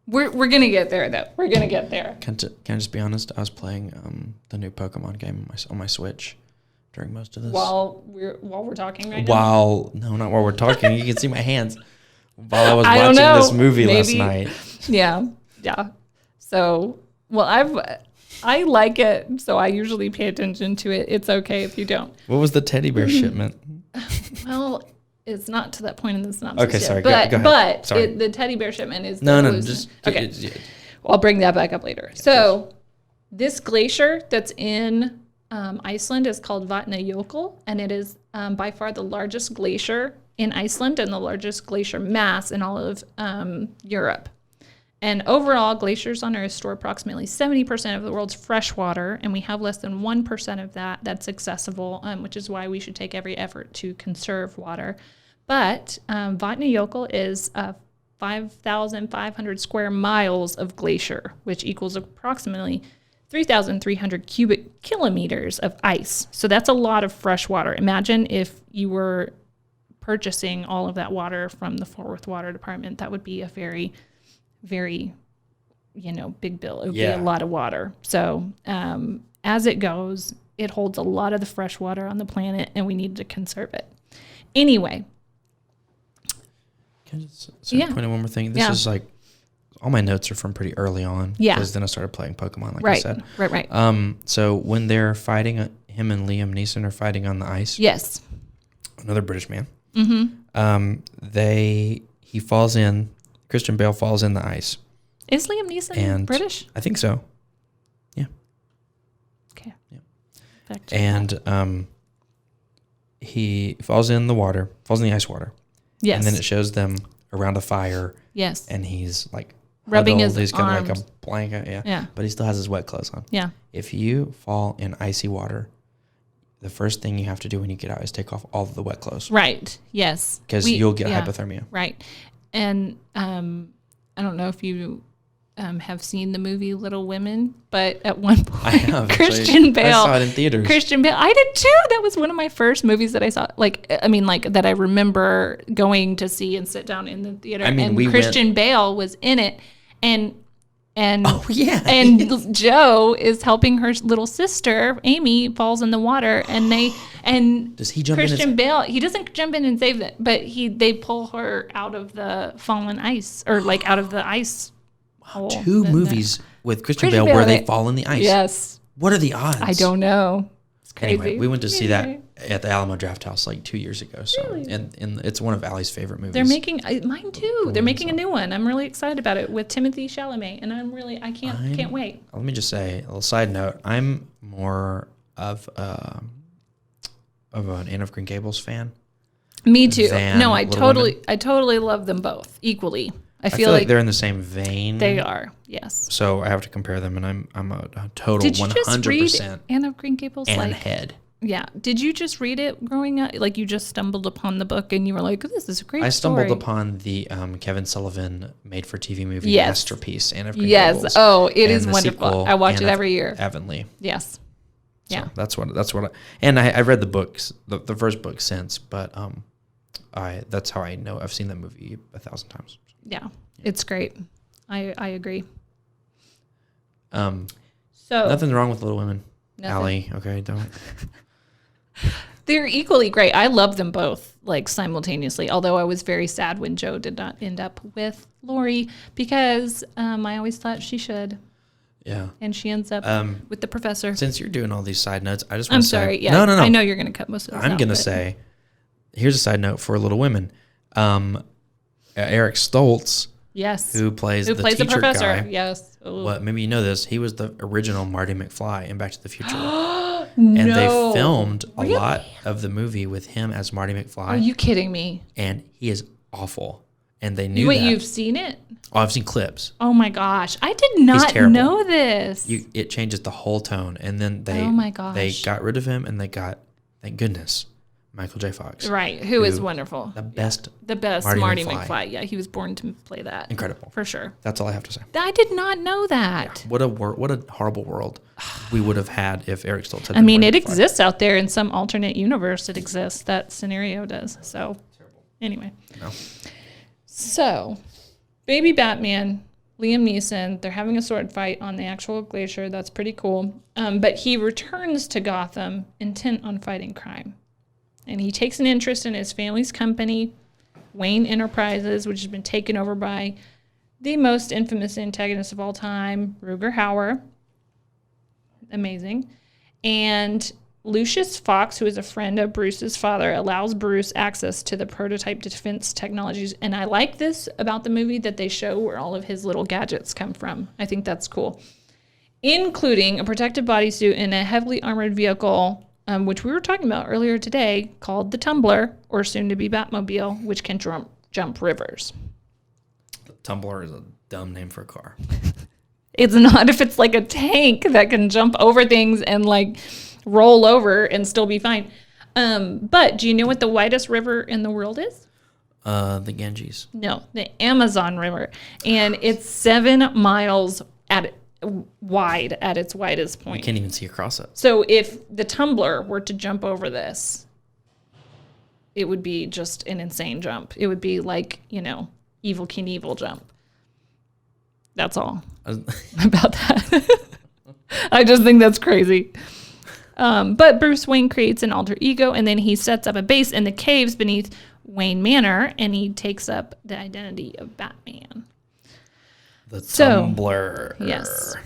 Speaker 2: We're gonna get there though. We're gonna get there.
Speaker 1: Can I just be honest? I was playing the new Pokemon game on my Switch during most of this.
Speaker 2: While we're talking right now.
Speaker 1: No, not while we're talking. You can see my hands. While I was watching this movie last night.
Speaker 2: Yeah. So, I like it, so I usually pay attention to it. It's okay if you don't.
Speaker 1: What was the teddy bear shipment?
Speaker 2: Well, it's not to that point in the synopsis.
Speaker 1: Okay, sorry.
Speaker 2: Yet.
Speaker 1: Go ahead.
Speaker 2: But the teddy bear shipment is
Speaker 1: okay.
Speaker 2: I'll bring that back up later. Yeah, so this glacier that's in Iceland is called Vatnajökull, and it is by far the largest glacier in Iceland and the largest glacier mass in all of Europe. And overall, glaciers on Earth store approximately 70% of the world's fresh water, and we have less than 1% of that's accessible, which is why we should take every effort to conserve water. But Vatnajökull is 5,500 square miles of glacier, which equals approximately 3,300 cubic kilometers of ice. So that's a lot of fresh water. Imagine if you were purchasing all of that water from the Fort Worth Water Department. That would be a very, very, big bill. It would be a lot of water. So as it goes, it holds a lot of the fresh water on the planet, and we need to conserve it. Anyway.
Speaker 1: Can I just point out one more thing? This is like, all my notes are from pretty early on. Yeah. Because then I started playing Pokemon, like I said.
Speaker 2: Right.
Speaker 1: So when they're fighting, him and Liam Neeson are fighting on the ice.
Speaker 2: Yes.
Speaker 1: Another British man.
Speaker 2: Mm-hmm.
Speaker 1: He falls in. Christian Bale falls in the ice.
Speaker 2: Is Liam Neeson British?
Speaker 1: I think so. Yeah.
Speaker 2: Okay.
Speaker 1: Yeah. And he falls in the ice water.
Speaker 2: Yes.
Speaker 1: And then it shows them around a fire.
Speaker 2: Yes.
Speaker 1: And he's like
Speaker 2: rubbing
Speaker 1: huddled.
Speaker 2: his
Speaker 1: got
Speaker 2: arms.
Speaker 1: like a blanket. Yeah. But he still has his wet clothes on.
Speaker 2: Yeah.
Speaker 1: If you fall in icy water, the first thing you have to do when you get out is take off all of the wet clothes.
Speaker 2: Right. Yes.
Speaker 1: Because you'll get hypothermia.
Speaker 2: Right. And I don't know if you have seen the movie Little Women, but at one point,
Speaker 1: I have,
Speaker 2: Christian Bale.
Speaker 1: I saw it in theaters.
Speaker 2: Christian Bale. I did too. That was one of my first movies that I saw. That I remember going to see and sit down in the theater. And Christian Bale was in it, and oh, yeah. And Joe is helping her little sister. Amy falls in the water, and
Speaker 1: does he jump
Speaker 2: Christian
Speaker 1: in?
Speaker 2: Bale, he doesn't jump in and save it, but they pull her out of the fallen ice, or like out of the ice.
Speaker 1: Wow, two movies with Christian Bale where they fall in the ice.
Speaker 2: Yes.
Speaker 1: What are the odds?
Speaker 2: I don't know. It's crazy.
Speaker 1: Anyway, we went to see that at the Alamo Draft House like 2 years ago. So, really? and it's one of Allie's favorite movies.
Speaker 2: They're making mine too. They're making a new one. I'm really excited about it with Timothée Chalamet, and I can't wait.
Speaker 1: Let me just say a little side note. I'm more of an Anne of Green Gables fan.
Speaker 2: Me too. No, I totally love them both equally. I feel like
Speaker 1: they're in the same vein.
Speaker 2: They are, yes.
Speaker 1: So I have to compare them, and I'm a total 100%.
Speaker 2: Did you just read Anne of Green Gables?
Speaker 1: And Head.
Speaker 2: Yeah. Did you just read it growing up? Like you just stumbled upon the book and you were like, this is a great story.
Speaker 1: I stumbled upon the Kevin Sullivan made-for-TV movie masterpiece, Anne of Green Gables.
Speaker 2: Yes. Oh, it is wonderful. I watch it every year.
Speaker 1: Avonlea.
Speaker 2: Yes. Yeah.
Speaker 1: So that's what I've read the books, the first book since, but that's how I know. I've seen that movie 1,000 times.
Speaker 2: Yeah. It's great. I agree.
Speaker 1: So nothing's wrong with Little Women.
Speaker 2: Nothing.
Speaker 1: Allie, okay, don't.
Speaker 2: They're equally great. I love them both, like simultaneously. Although I was very sad when Joe did not end up with Lori because I always thought she should.
Speaker 1: Yeah.
Speaker 2: And she ends up with the professor.
Speaker 1: Since you're doing all these side notes, I just want to say.
Speaker 2: I'm sorry. Yeah. No. I know you're going to cut most of this
Speaker 1: I'm going to say, here's a side note for Little Women. Eric Stoltz.
Speaker 2: Yes.
Speaker 1: Who plays the professor guy.
Speaker 2: Yes.
Speaker 1: Well, maybe you know this. He was the original Marty McFly in Back to the Future. And they filmed a lot of the movie with him as Marty McFly.
Speaker 2: Are you kidding me?
Speaker 1: And he is awful. And they knew that.
Speaker 2: You've seen it?
Speaker 1: Oh, I've seen clips.
Speaker 2: Oh my gosh. I did not know this.
Speaker 1: It changes the whole tone. And then they got rid of him and they got, thank goodness, Michael J. Fox.
Speaker 2: Right, who is wonderful.
Speaker 1: The best
Speaker 2: Marty McFly. Yeah, he was born to play that.
Speaker 1: Incredible.
Speaker 2: For sure.
Speaker 1: That's all I have to say.
Speaker 2: I did not know that.
Speaker 1: Yeah. What a horrible world we would have had if Eric Stoltz had
Speaker 2: been Marty McFly. Exists out there in some alternate universe. It exists. That scenario does. So, anyway.
Speaker 1: No.
Speaker 2: So, baby Batman, Liam Neeson, they're having a sword fight on the actual glacier. That's pretty cool. But he returns to Gotham intent on fighting crime. And he takes an interest in his family's company, Wayne Enterprises, which has been taken over by the most infamous antagonist of all time, Rutger Hauer. Amazing. And Lucius Fox, who is a friend of Bruce's father, allows Bruce access to the prototype defense technologies. And I like this about the movie, that they show where all of his little gadgets come from. I think that's cool. Including a protective bodysuit and a heavily armored vehicle, which we were talking about earlier today, called the Tumbler, or soon-to-be Batmobile, which can jump rivers.
Speaker 1: The Tumbler is a dumb name for a car.
Speaker 2: It's not if it's like a tank that can jump over things and like roll over and still be fine. But do you know what the widest river in the world is?
Speaker 1: The Ganges.
Speaker 2: No, the Amazon River. And it's 7 miles wide at its widest point.
Speaker 1: You can't even see across it.
Speaker 2: So if the Tumbler were to jump over this, it would be just an insane jump. It would be like, Evel Knievel jump. That's all about that. I just think that's crazy. But Bruce Wayne creates an alter ego, and then he sets up a base in the caves beneath Wayne Manor, and he takes up the identity of Batman.
Speaker 1: The Tumbler.
Speaker 2: Yes.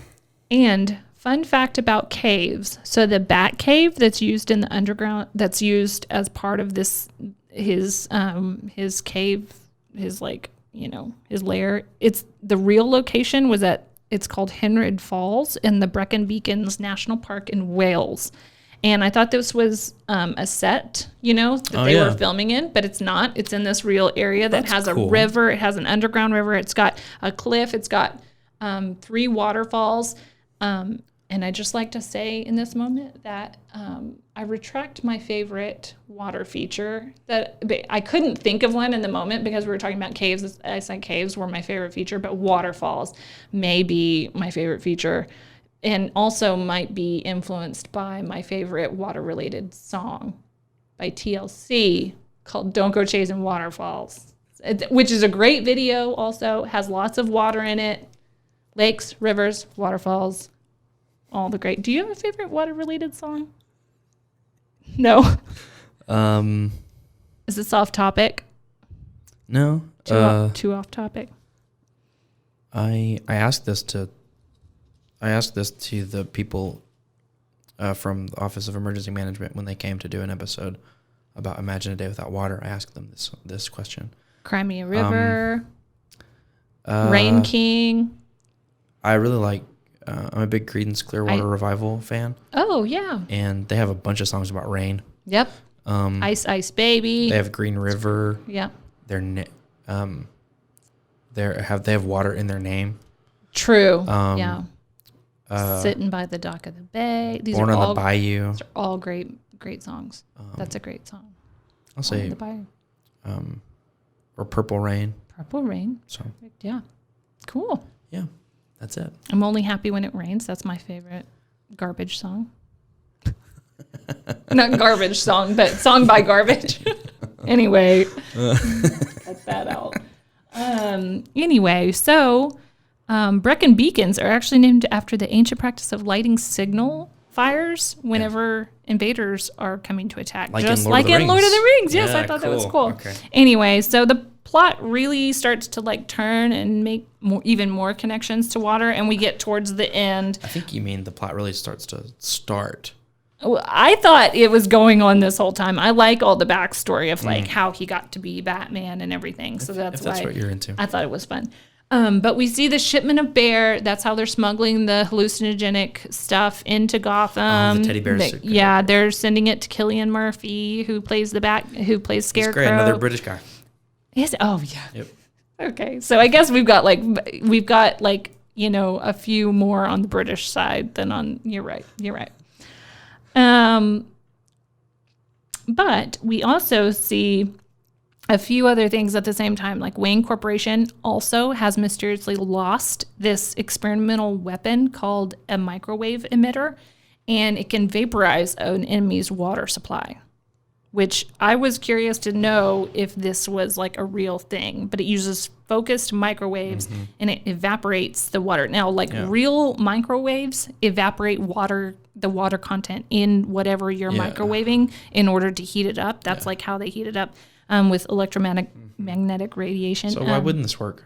Speaker 2: And fun fact about caves. So the Bat Cave that's used in the underground, that's used as part of this, his cave, his his lair. It's the real location was it's called Henryd Falls in the Brecon Beacons National Park in Wales. And I thought this was a set, that they were filming in, but it's not. It's in this real area that has cool. a river. It has an underground river. It's got a cliff. It's got 3 waterfalls. And I just like to say in this moment that I retract my favorite water feature. That I couldn't think of one in the moment because we were talking about caves. I said caves were my favorite feature, but waterfalls may be my favorite feature. And also might be influenced by my favorite water-related song by TLC called Don't Go Chasing Waterfalls, which is a great video also, has lots of water in it, lakes, rivers, waterfalls, all the great. Do you have a favorite water-related song? No? Is this off topic?
Speaker 1: No.
Speaker 2: Too off topic?
Speaker 1: I asked this to the people from the Office of Emergency Management when they came to do an episode about Imagine a Day Without Water. I asked them this question.
Speaker 2: Crimea River, Rain King.
Speaker 1: I really like, I'm a big Creedence Clearwater Revival fan.
Speaker 2: Oh, yeah.
Speaker 1: And they have a bunch of songs about rain.
Speaker 2: Yep. Ice Ice Baby.
Speaker 1: They have Green River.
Speaker 2: Yeah.
Speaker 1: They have water in their name.
Speaker 2: True. Yeah. Sitting by the Dock of the Bay.
Speaker 1: Born on the Bayou.
Speaker 2: These are all great songs. That's a great song.
Speaker 1: I'll say, or Purple Rain.
Speaker 2: Purple Rain.
Speaker 1: So
Speaker 2: yeah, cool.
Speaker 1: Yeah, that's it.
Speaker 2: I'm only happy when it rains. That's my favorite garbage song. Not garbage song, but song by Garbage. Anyway, cut that out. Anyway, so. Brecon Beacons are actually named after the ancient practice of lighting signal fires whenever invaders are coming to attack. Just like in Lord of the Rings. Yes, I thought that was cool. Okay. Anyway, so the plot really starts to turn and make even more connections to water, and we get towards the end.
Speaker 1: I think you mean the plot really starts to start.
Speaker 2: Well, I thought it was going on this whole time. I like all the backstory of how he got to be Batman and everything. So that's why
Speaker 1: what you're into.
Speaker 2: I thought it was fun. But we see the shipment of bear. That's how they're smuggling the hallucinogenic stuff into Gotham.
Speaker 1: The teddy bears.
Speaker 2: They're sending it to Cillian Murphy, who plays Scarecrow.
Speaker 1: He's great, another British guy.
Speaker 2: Oh yeah.
Speaker 1: Yep.
Speaker 2: Okay, so I guess we've got a few more on the British side than on. You're right. But we also see a few other things at the same time, like Wayne Corporation also has mysteriously lost this experimental weapon called a microwave emitter, and it can vaporize an enemy's water supply, which I was curious to know if this was like a real thing, but it uses focused microwaves and it evaporates the water. Now, real microwaves evaporate the water content in whatever you're microwaving in order to heat it up. That's like how they heat it up. With electromagnetic radiation.
Speaker 1: So why wouldn't this work?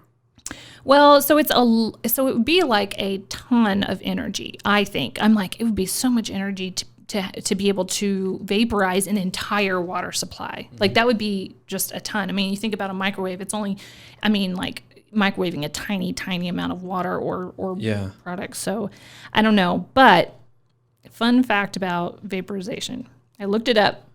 Speaker 2: Well, so it would be like a ton of energy, I think. I'm like, it would be so much energy to be able to vaporize an entire water supply. Like that would be just a ton. I mean, you think about a microwave, it's only, microwaving a tiny, tiny amount of water or product. So I don't know. But fun fact about vaporization. I looked it up.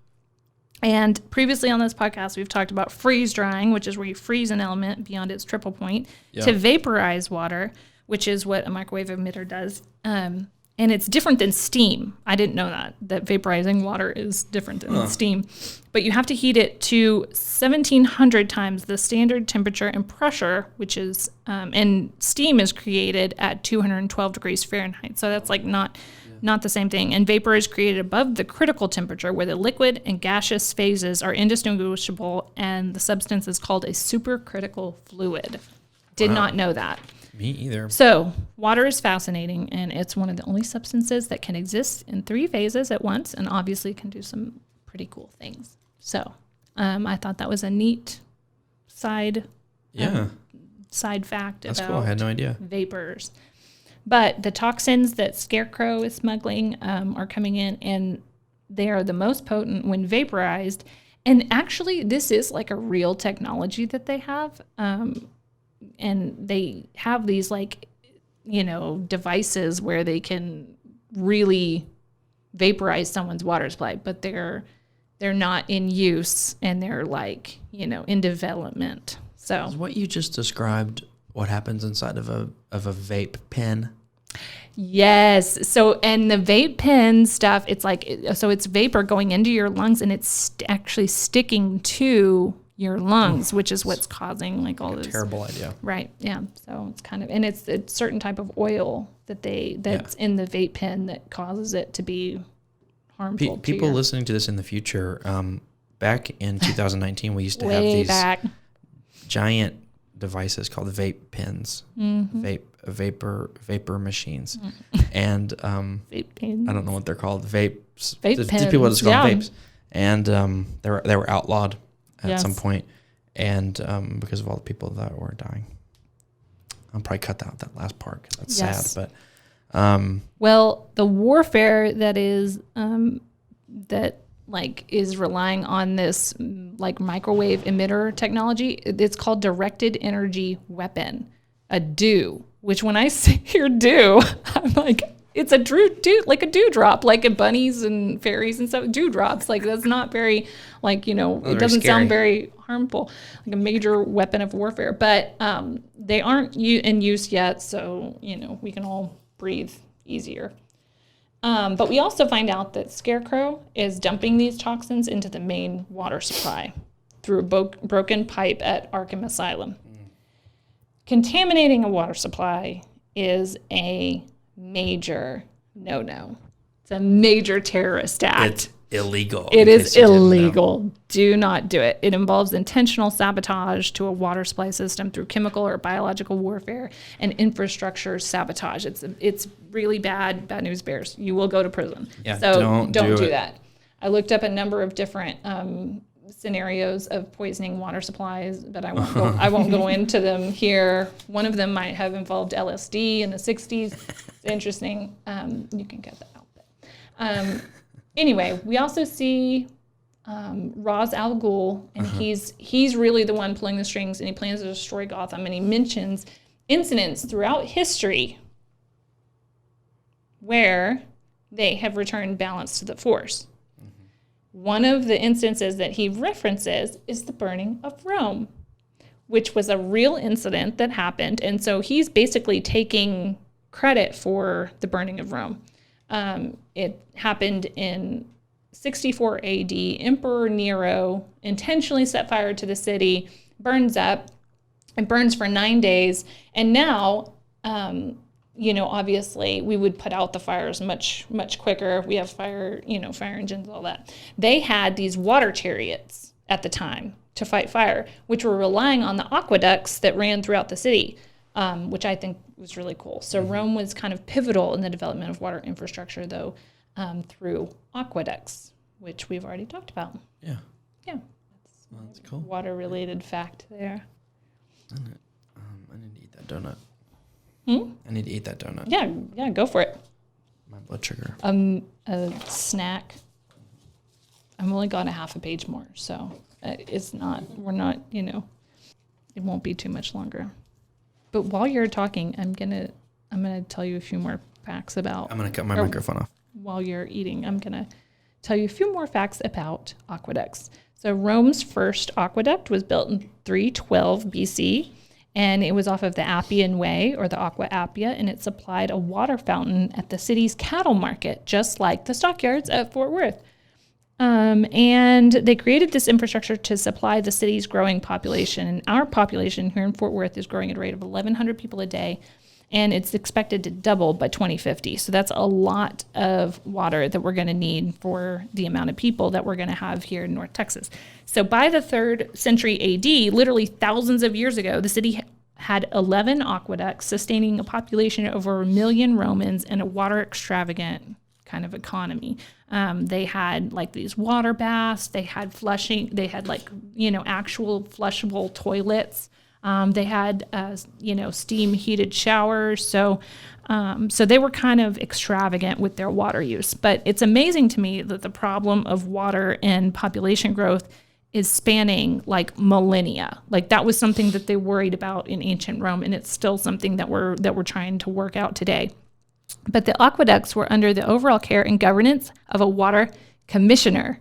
Speaker 2: And previously on this podcast, we've talked about freeze drying, which is where you freeze an element beyond its triple point, to vaporize water, which is what a microwave emitter does. And it's different than steam. I didn't know that vaporizing water is different than steam. But you have to heat it to 1,700 times the standard temperature and pressure, which is, and steam is created at 212 degrees Fahrenheit. So that's like not the same thing. And vapor is created above the critical temperature where the liquid and gaseous phases are indistinguishable, and the substance is called a supercritical fluid. Did not know that.
Speaker 1: Me either.
Speaker 2: So water is fascinating, and it's one of the only substances that can exist in 3 phases at once and obviously can do some pretty cool things. So I thought that was a neat side fact.
Speaker 1: That's
Speaker 2: about
Speaker 1: cool. I had no idea.
Speaker 2: Vapors. But the toxins that Scarecrow is smuggling are coming in, and they are the most potent when vaporized. And actually, this is like a real technology that they have. And they have these devices where they can really vaporize someone's water supply, but they're not in use, and they're in development. So
Speaker 1: is what you just described what happens inside of a vape pen?
Speaker 2: Yes. So, and the vape pen stuff, it's it's vapor going into your lungs, and it's actually sticking to your lungs, which is what's causing all this.
Speaker 1: Terrible idea.
Speaker 2: Right. Yeah. So it's kind of, and it's a certain type of oil that's in the vape pen that causes it to be harmful.
Speaker 1: People listening to this in the future, back in 2019, we used to have these giant devices called vape pens, vapor machines, and
Speaker 2: vape pens.
Speaker 1: I don't know what they're called. Vapes.
Speaker 2: Vape pens.
Speaker 1: People just call them vapes, and they were outlawed at some point, and because of all the people that were dying. I'll probably cut out that last part because that's sad. But
Speaker 2: well, the warfare that is is relying on this microwave emitter technology. It's called directed energy weapon, a DEW, which when I hear DEW, I'm like, it's a dewdrop, like a bunnies and fairies and stuff, dewdrops. That's not very, it doesn't sound very harmful, like a major weapon of warfare. But they aren't in use yet, so, we can all breathe easier. But we also find out that Scarecrow is dumping these toxins into the main water supply through a broken pipe at Arkham Asylum. Contaminating a water supply is a major no-no. It's a major terrorist act.
Speaker 1: It's illegal.
Speaker 2: It is illegal. Do not do it. It involves intentional sabotage to a water supply system through chemical or biological warfare and infrastructure sabotage. It's really bad news bears. You will go to prison.
Speaker 1: Yeah,
Speaker 2: so
Speaker 1: don't do
Speaker 2: that. I looked up a number of different scenarios of poisoning water supplies, but I won't go into them here. One of them might have involved LSD in the 60s. It's interesting. You can get that out. But, anyway, we also see Ra's al Ghul, and he's really the one pulling the strings, and he plans to destroy Gotham, and he mentions incidents throughout history where they have returned balance to the force. One of the instances that he references is the burning of Rome, which was a real incident that happened. And so he's basically taking credit for the burning of Rome. It happened in 64 AD. Emperor Nero intentionally set fire to the city, burns up. It burns for 9 days. And now, obviously we would put out the fires much, much quicker. We have fire engines, all that. They had these water chariots at the time to fight fire, which were relying on the aqueducts that ran throughout the city, which I think was really cool. So Rome was kind of pivotal in the development of water infrastructure, though, through aqueducts, which we've already talked about.
Speaker 1: Yeah.
Speaker 2: Yeah.
Speaker 1: That's cool.
Speaker 2: Water-related fact there.
Speaker 1: I need to eat that donut. I need to eat that donut.
Speaker 2: Yeah, go for it.
Speaker 1: My blood sugar.
Speaker 2: A snack. I've only got a half a page more, so we're not, it won't be too much longer. But while you're talking, I'm gonna tell you a few more facts about.
Speaker 1: I'm gonna cut my microphone off.
Speaker 2: While you're eating, I'm gonna tell you a few more facts about aqueducts. So Rome's first aqueduct was built in 312 BC, and it was off of the Appian Way, or the Aqua Appia, and it supplied a water fountain at the city's cattle market, just like the stockyards at Fort Worth. And they created this infrastructure to supply the city's growing population. And our population here in Fort Worth is growing at a rate of 1,100 people a day, and it's expected to double by 2050. So that's a lot of water that we're going to need for the amount of people that we're going to have here in North Texas. So by the 3rd century AD, literally thousands of years ago, the city had 11 aqueducts, sustaining a population of over 1 million Romans and a water extravagant kind of economy. They had like these water baths, they had flushing, they had actual flushable toilets. They had, steam heated showers. So they were kind of extravagant with their water use. But it's amazing to me that the problem of water and population growth is spanning like millennia. Like that was something that they worried about in ancient Rome, and it's still something that we're trying to work out today. But the aqueducts were under the overall care and governance of a water commissioner.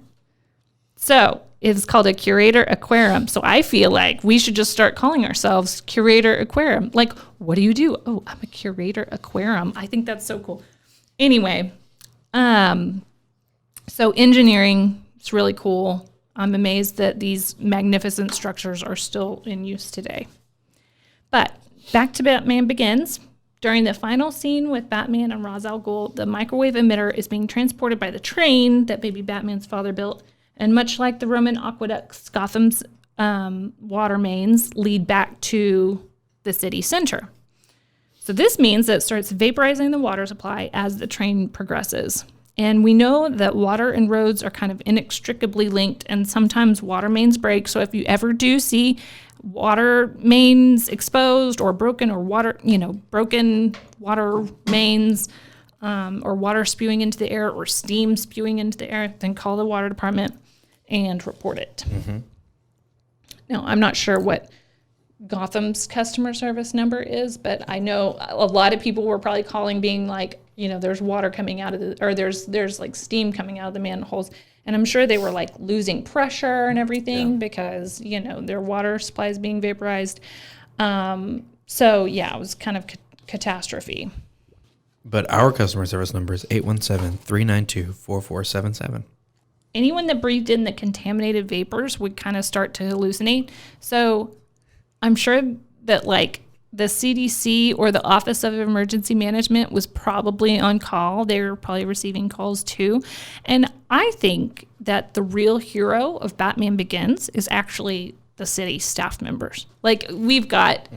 Speaker 2: So it's called a curator aquarum. So I feel like we should just start calling ourselves curator aquarum. Like, what do you do? Oh, I'm a curator aquarum. I think that's so cool. Anyway, so engineering is really cool. I'm amazed that these magnificent structures are still in use today. But back to Batman Begins. During the final scene with Batman and Ra's al Ghul, the microwave emitter is being transported by the train that baby Batman's father built. And much like the Roman aqueducts, Gotham's water mains lead back to the city center. So this means that it starts vaporizing the water supply as the train progresses. And we know that water and roads are kind of inextricably linked, and sometimes water mains break. So if you ever do see water mains exposed or broken, or broken water mains, or water spewing into the air or steam spewing into the air, then call the water department and report it. Mm-hmm. Now, I'm not sure what Gotham's customer service number is, but I know a lot of people were probably calling being like, there's water coming out of there's like steam coming out of the manholes. And I'm sure they were like losing pressure and everything because, their water supply is being vaporized. So yeah, it was kind of catastrophe.
Speaker 1: But our customer service number is 817-392-4477.
Speaker 2: Anyone that breathed in the contaminated vapors would kind of start to hallucinate. So I'm sure that like the CDC or the Office of Emergency Management was probably on call. They were probably receiving calls too. And I think that the real hero of Batman Begins is actually the city staff members. Like we've got,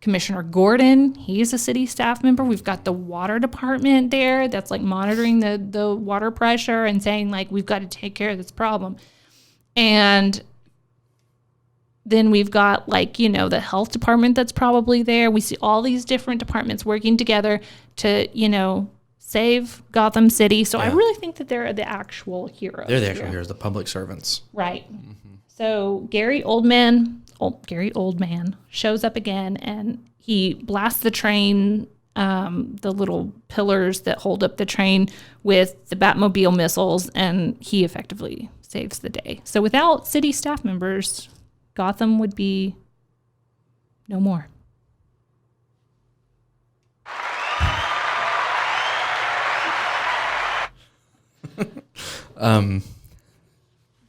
Speaker 2: Commissioner Gordon, he's a city staff member. We've got the water department there that's like monitoring the water pressure and saying like, we've got to take care of this problem. And then we've got like, the health department that's probably there. We see all these different departments working together to, save Gotham City. So I really think that they're the actual heroes.
Speaker 1: They're the actual heroes, the public servants.
Speaker 2: Right. Mm-hmm. So Gary Oldman Gary Oldman, shows up again, and he blasts the train, the little pillars that hold up the train with the Batmobile missiles, and he effectively saves the day. So without city staff members, Gotham would be no more.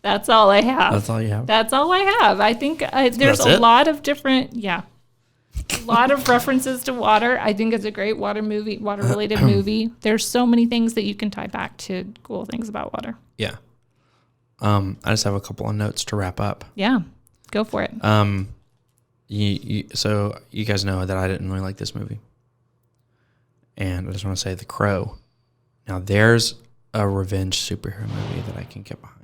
Speaker 2: That's all I have.
Speaker 1: That's all you have?
Speaker 2: That's all I have. I think there's a lot of different, a lot of references to water. I think it's a great water-related movie. There's so many things that you can tie back to cool things about water.
Speaker 1: Yeah. I just have a couple of notes to wrap up.
Speaker 2: Yeah, go for it.
Speaker 1: So you guys know that I didn't really like this movie. And I just want to say The Crow. Now, there's a revenge superhero movie that I can get behind.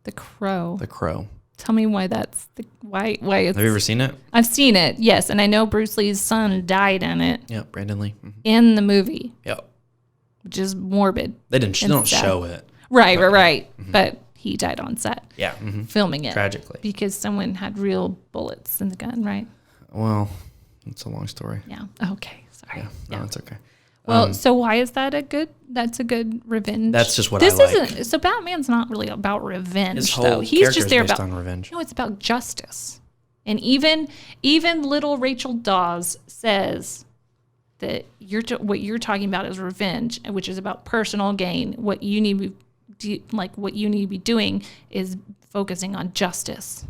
Speaker 2: The Crow.
Speaker 1: The Crow.
Speaker 2: Tell me why that's why it's.
Speaker 1: Have you ever seen it?
Speaker 2: I've seen it, yes, and I know Bruce Lee's son died in it.
Speaker 1: Yeah, Brandon Lee. Mm-hmm.
Speaker 2: In the movie.
Speaker 1: Yep.
Speaker 2: Which is morbid.
Speaker 1: They don't show it.
Speaker 2: Right. Mm-hmm. But he died on set.
Speaker 1: Yeah. Mm-hmm.
Speaker 2: Filming it.
Speaker 1: Tragically.
Speaker 2: Because someone had real bullets in the gun, right?
Speaker 1: Well, it's a long story.
Speaker 2: Yeah. Okay. Sorry.
Speaker 1: Yeah. No, it's okay.
Speaker 2: Well, so why is that that's a good revenge?
Speaker 1: That's just what I like.
Speaker 2: So Batman's not really about revenge,
Speaker 1: His whole
Speaker 2: though. He's just there
Speaker 1: based on revenge.
Speaker 2: No, it's about justice. And even little Rachel Dawes says that what you're talking about is revenge, which is about personal gain. What you need to be doing is focusing on justice.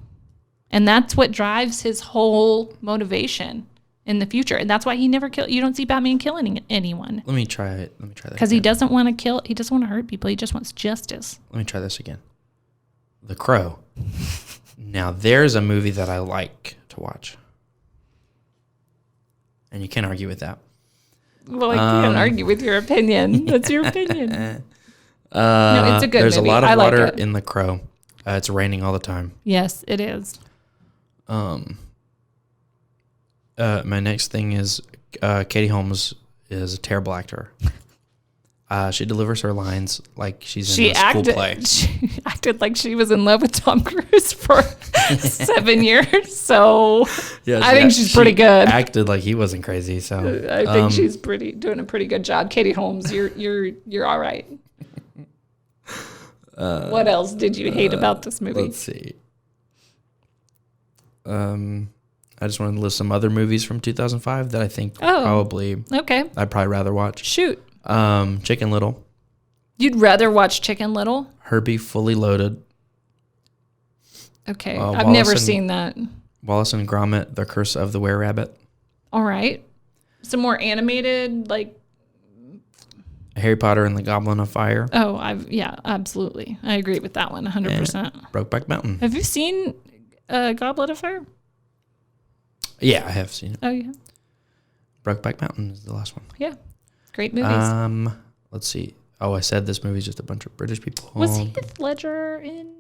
Speaker 2: And that's what drives his whole motivation in the future. And that's why he never you don't see Batman killing anyone.
Speaker 1: Let me try that.
Speaker 2: Because he doesn't want to kill, he doesn't want to hurt people. He just wants justice.
Speaker 1: Let me try this again. The Crow. Now, there's a movie that I like to watch. And you can't argue with that.
Speaker 2: Well, I can't argue with your opinion. That's your opinion. No, it's a good
Speaker 1: There's
Speaker 2: movie.
Speaker 1: a lot of
Speaker 2: I
Speaker 1: water
Speaker 2: like it.
Speaker 1: in The Crow. It's raining all the time.
Speaker 2: Yes, it is.
Speaker 1: My next thing is Katie Holmes is a terrible actor. She delivers her lines like she's in a school play.
Speaker 2: She acted like she was in love with Tom Cruise for 7 years. So
Speaker 1: yeah,
Speaker 2: I think she's pretty good.
Speaker 1: Acted like he wasn't crazy. So
Speaker 2: I think she's doing a pretty good job. Katie Holmes, you're all right. What else did you hate about this movie?
Speaker 1: Let's see. I just wanted to list some other movies from 2005 that I think I'd probably rather watch.
Speaker 2: Shoot.
Speaker 1: Chicken Little.
Speaker 2: You'd rather watch Chicken Little?
Speaker 1: Herbie Fully Loaded.
Speaker 2: Okay. I've never seen that.
Speaker 1: Wallace and Gromit, The Curse of the Were-Rabbit.
Speaker 2: All right. Some more animated, like...
Speaker 1: Harry Potter and the Goblet of Fire.
Speaker 2: Oh, absolutely. I agree with that one, 100%.
Speaker 1: And Brokeback Mountain.
Speaker 2: Have you seen Goblet of Fire?
Speaker 1: Yeah, I have seen it.
Speaker 2: Oh, yeah.
Speaker 1: Brokeback Mountain is the last one.
Speaker 2: Yeah. Great movies.
Speaker 1: Let's see. Oh, I said this movie's just a bunch of British people.
Speaker 2: Was Heath Ledger in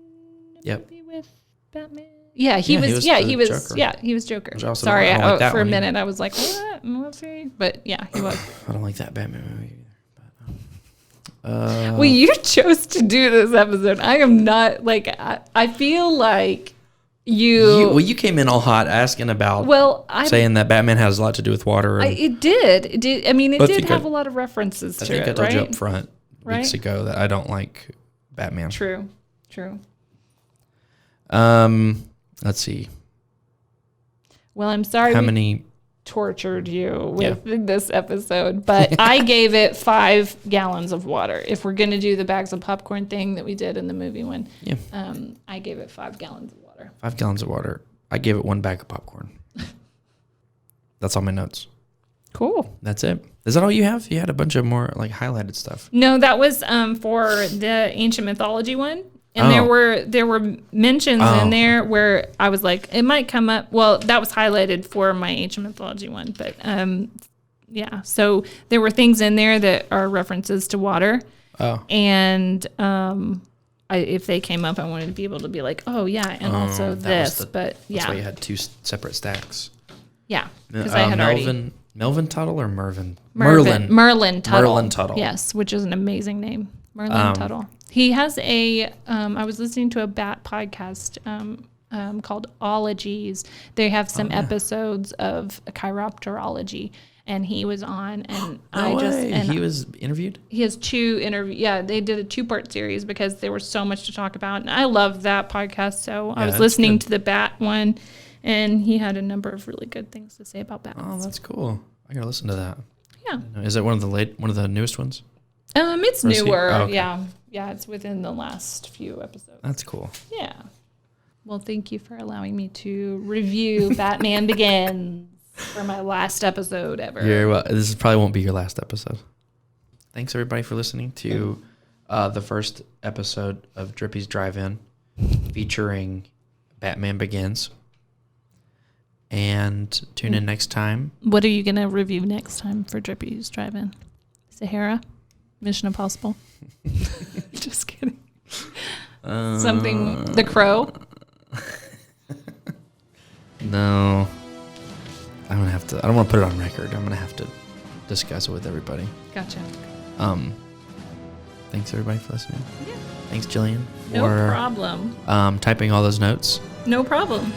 Speaker 2: a movie with Batman? Yeah, he was Joker. Yeah, he was Joker. Sorry, for a minute I was like, what? Was he? But yeah, he was.
Speaker 1: I don't like that Batman movie either.
Speaker 2: Well, you chose to do this episode. I am not I feel like you
Speaker 1: came in all hot asking about saying that Batman has a lot to do with water.
Speaker 2: It did. I mean, it did have a lot of references to it, right?
Speaker 1: I think I told you up front weeks ago that I don't like Batman.
Speaker 2: True.
Speaker 1: Let's see.
Speaker 2: Well, I'm sorry.
Speaker 1: How many
Speaker 2: tortured you with this episode, but I gave it 5 gallons of water. If we're going to do the bags of popcorn thing that we did in the movie one, I gave it 5 gallons of water.
Speaker 1: 5 gallons of water. I gave it 1 bag of popcorn. That's all my notes.
Speaker 2: Cool.
Speaker 1: That's it. Is that all you have? You had a bunch of more highlighted stuff.
Speaker 2: No, that was for the ancient mythology one. And there were mentions in there where I was like, it might come up. Well, that was highlighted for my ancient mythology one, but so there were things in there that are references to water. Oh. And if they came up, I wanted to be able to be like, oh yeah, and also this. That's
Speaker 1: why you had 2 separate stacks.
Speaker 2: Yeah, because I had already.
Speaker 1: Melvin Tuttle or Mervin?
Speaker 2: Merlin Tuttle.
Speaker 1: Merlin Tuttle.
Speaker 2: Yes, which is an amazing name. Merlin Tuttle. He has I was listening to a bat podcast called Ologies. They have some episodes of chiropterology, and he was on, and
Speaker 1: he was interviewed.
Speaker 2: He has 2 interviews. Yeah, they did a 2-part series because there was so much to talk about, and I love that podcast. So I was listening to the Bat one, and he had a number of really good things to say about bats.
Speaker 1: Oh, that's cool. I gotta listen to that.
Speaker 2: Yeah.
Speaker 1: Is it one of the newest ones?
Speaker 2: It's newer.
Speaker 1: Oh, okay.
Speaker 2: Yeah, it's within the last few episodes.
Speaker 1: That's cool.
Speaker 2: Yeah. Well, thank you for allowing me to review Batman Begins for my last episode ever.
Speaker 1: This probably won't be your last episode. Thanks everybody for listening to the first episode of Drippy's Drive-In featuring Batman Begins. And tune in next time.
Speaker 2: What are you going to review next time for Drippy's Drive-In? Sahara? Mission Impossible? Just kidding. Something, The Crow?
Speaker 1: No. I don't want to put it on record. I'm going to have to discuss it with everybody.
Speaker 2: Gotcha.
Speaker 1: Thanks everybody for listening.
Speaker 2: Yeah.
Speaker 1: Thanks Jillian
Speaker 2: No problem.
Speaker 1: Typing all those notes.
Speaker 2: No problem.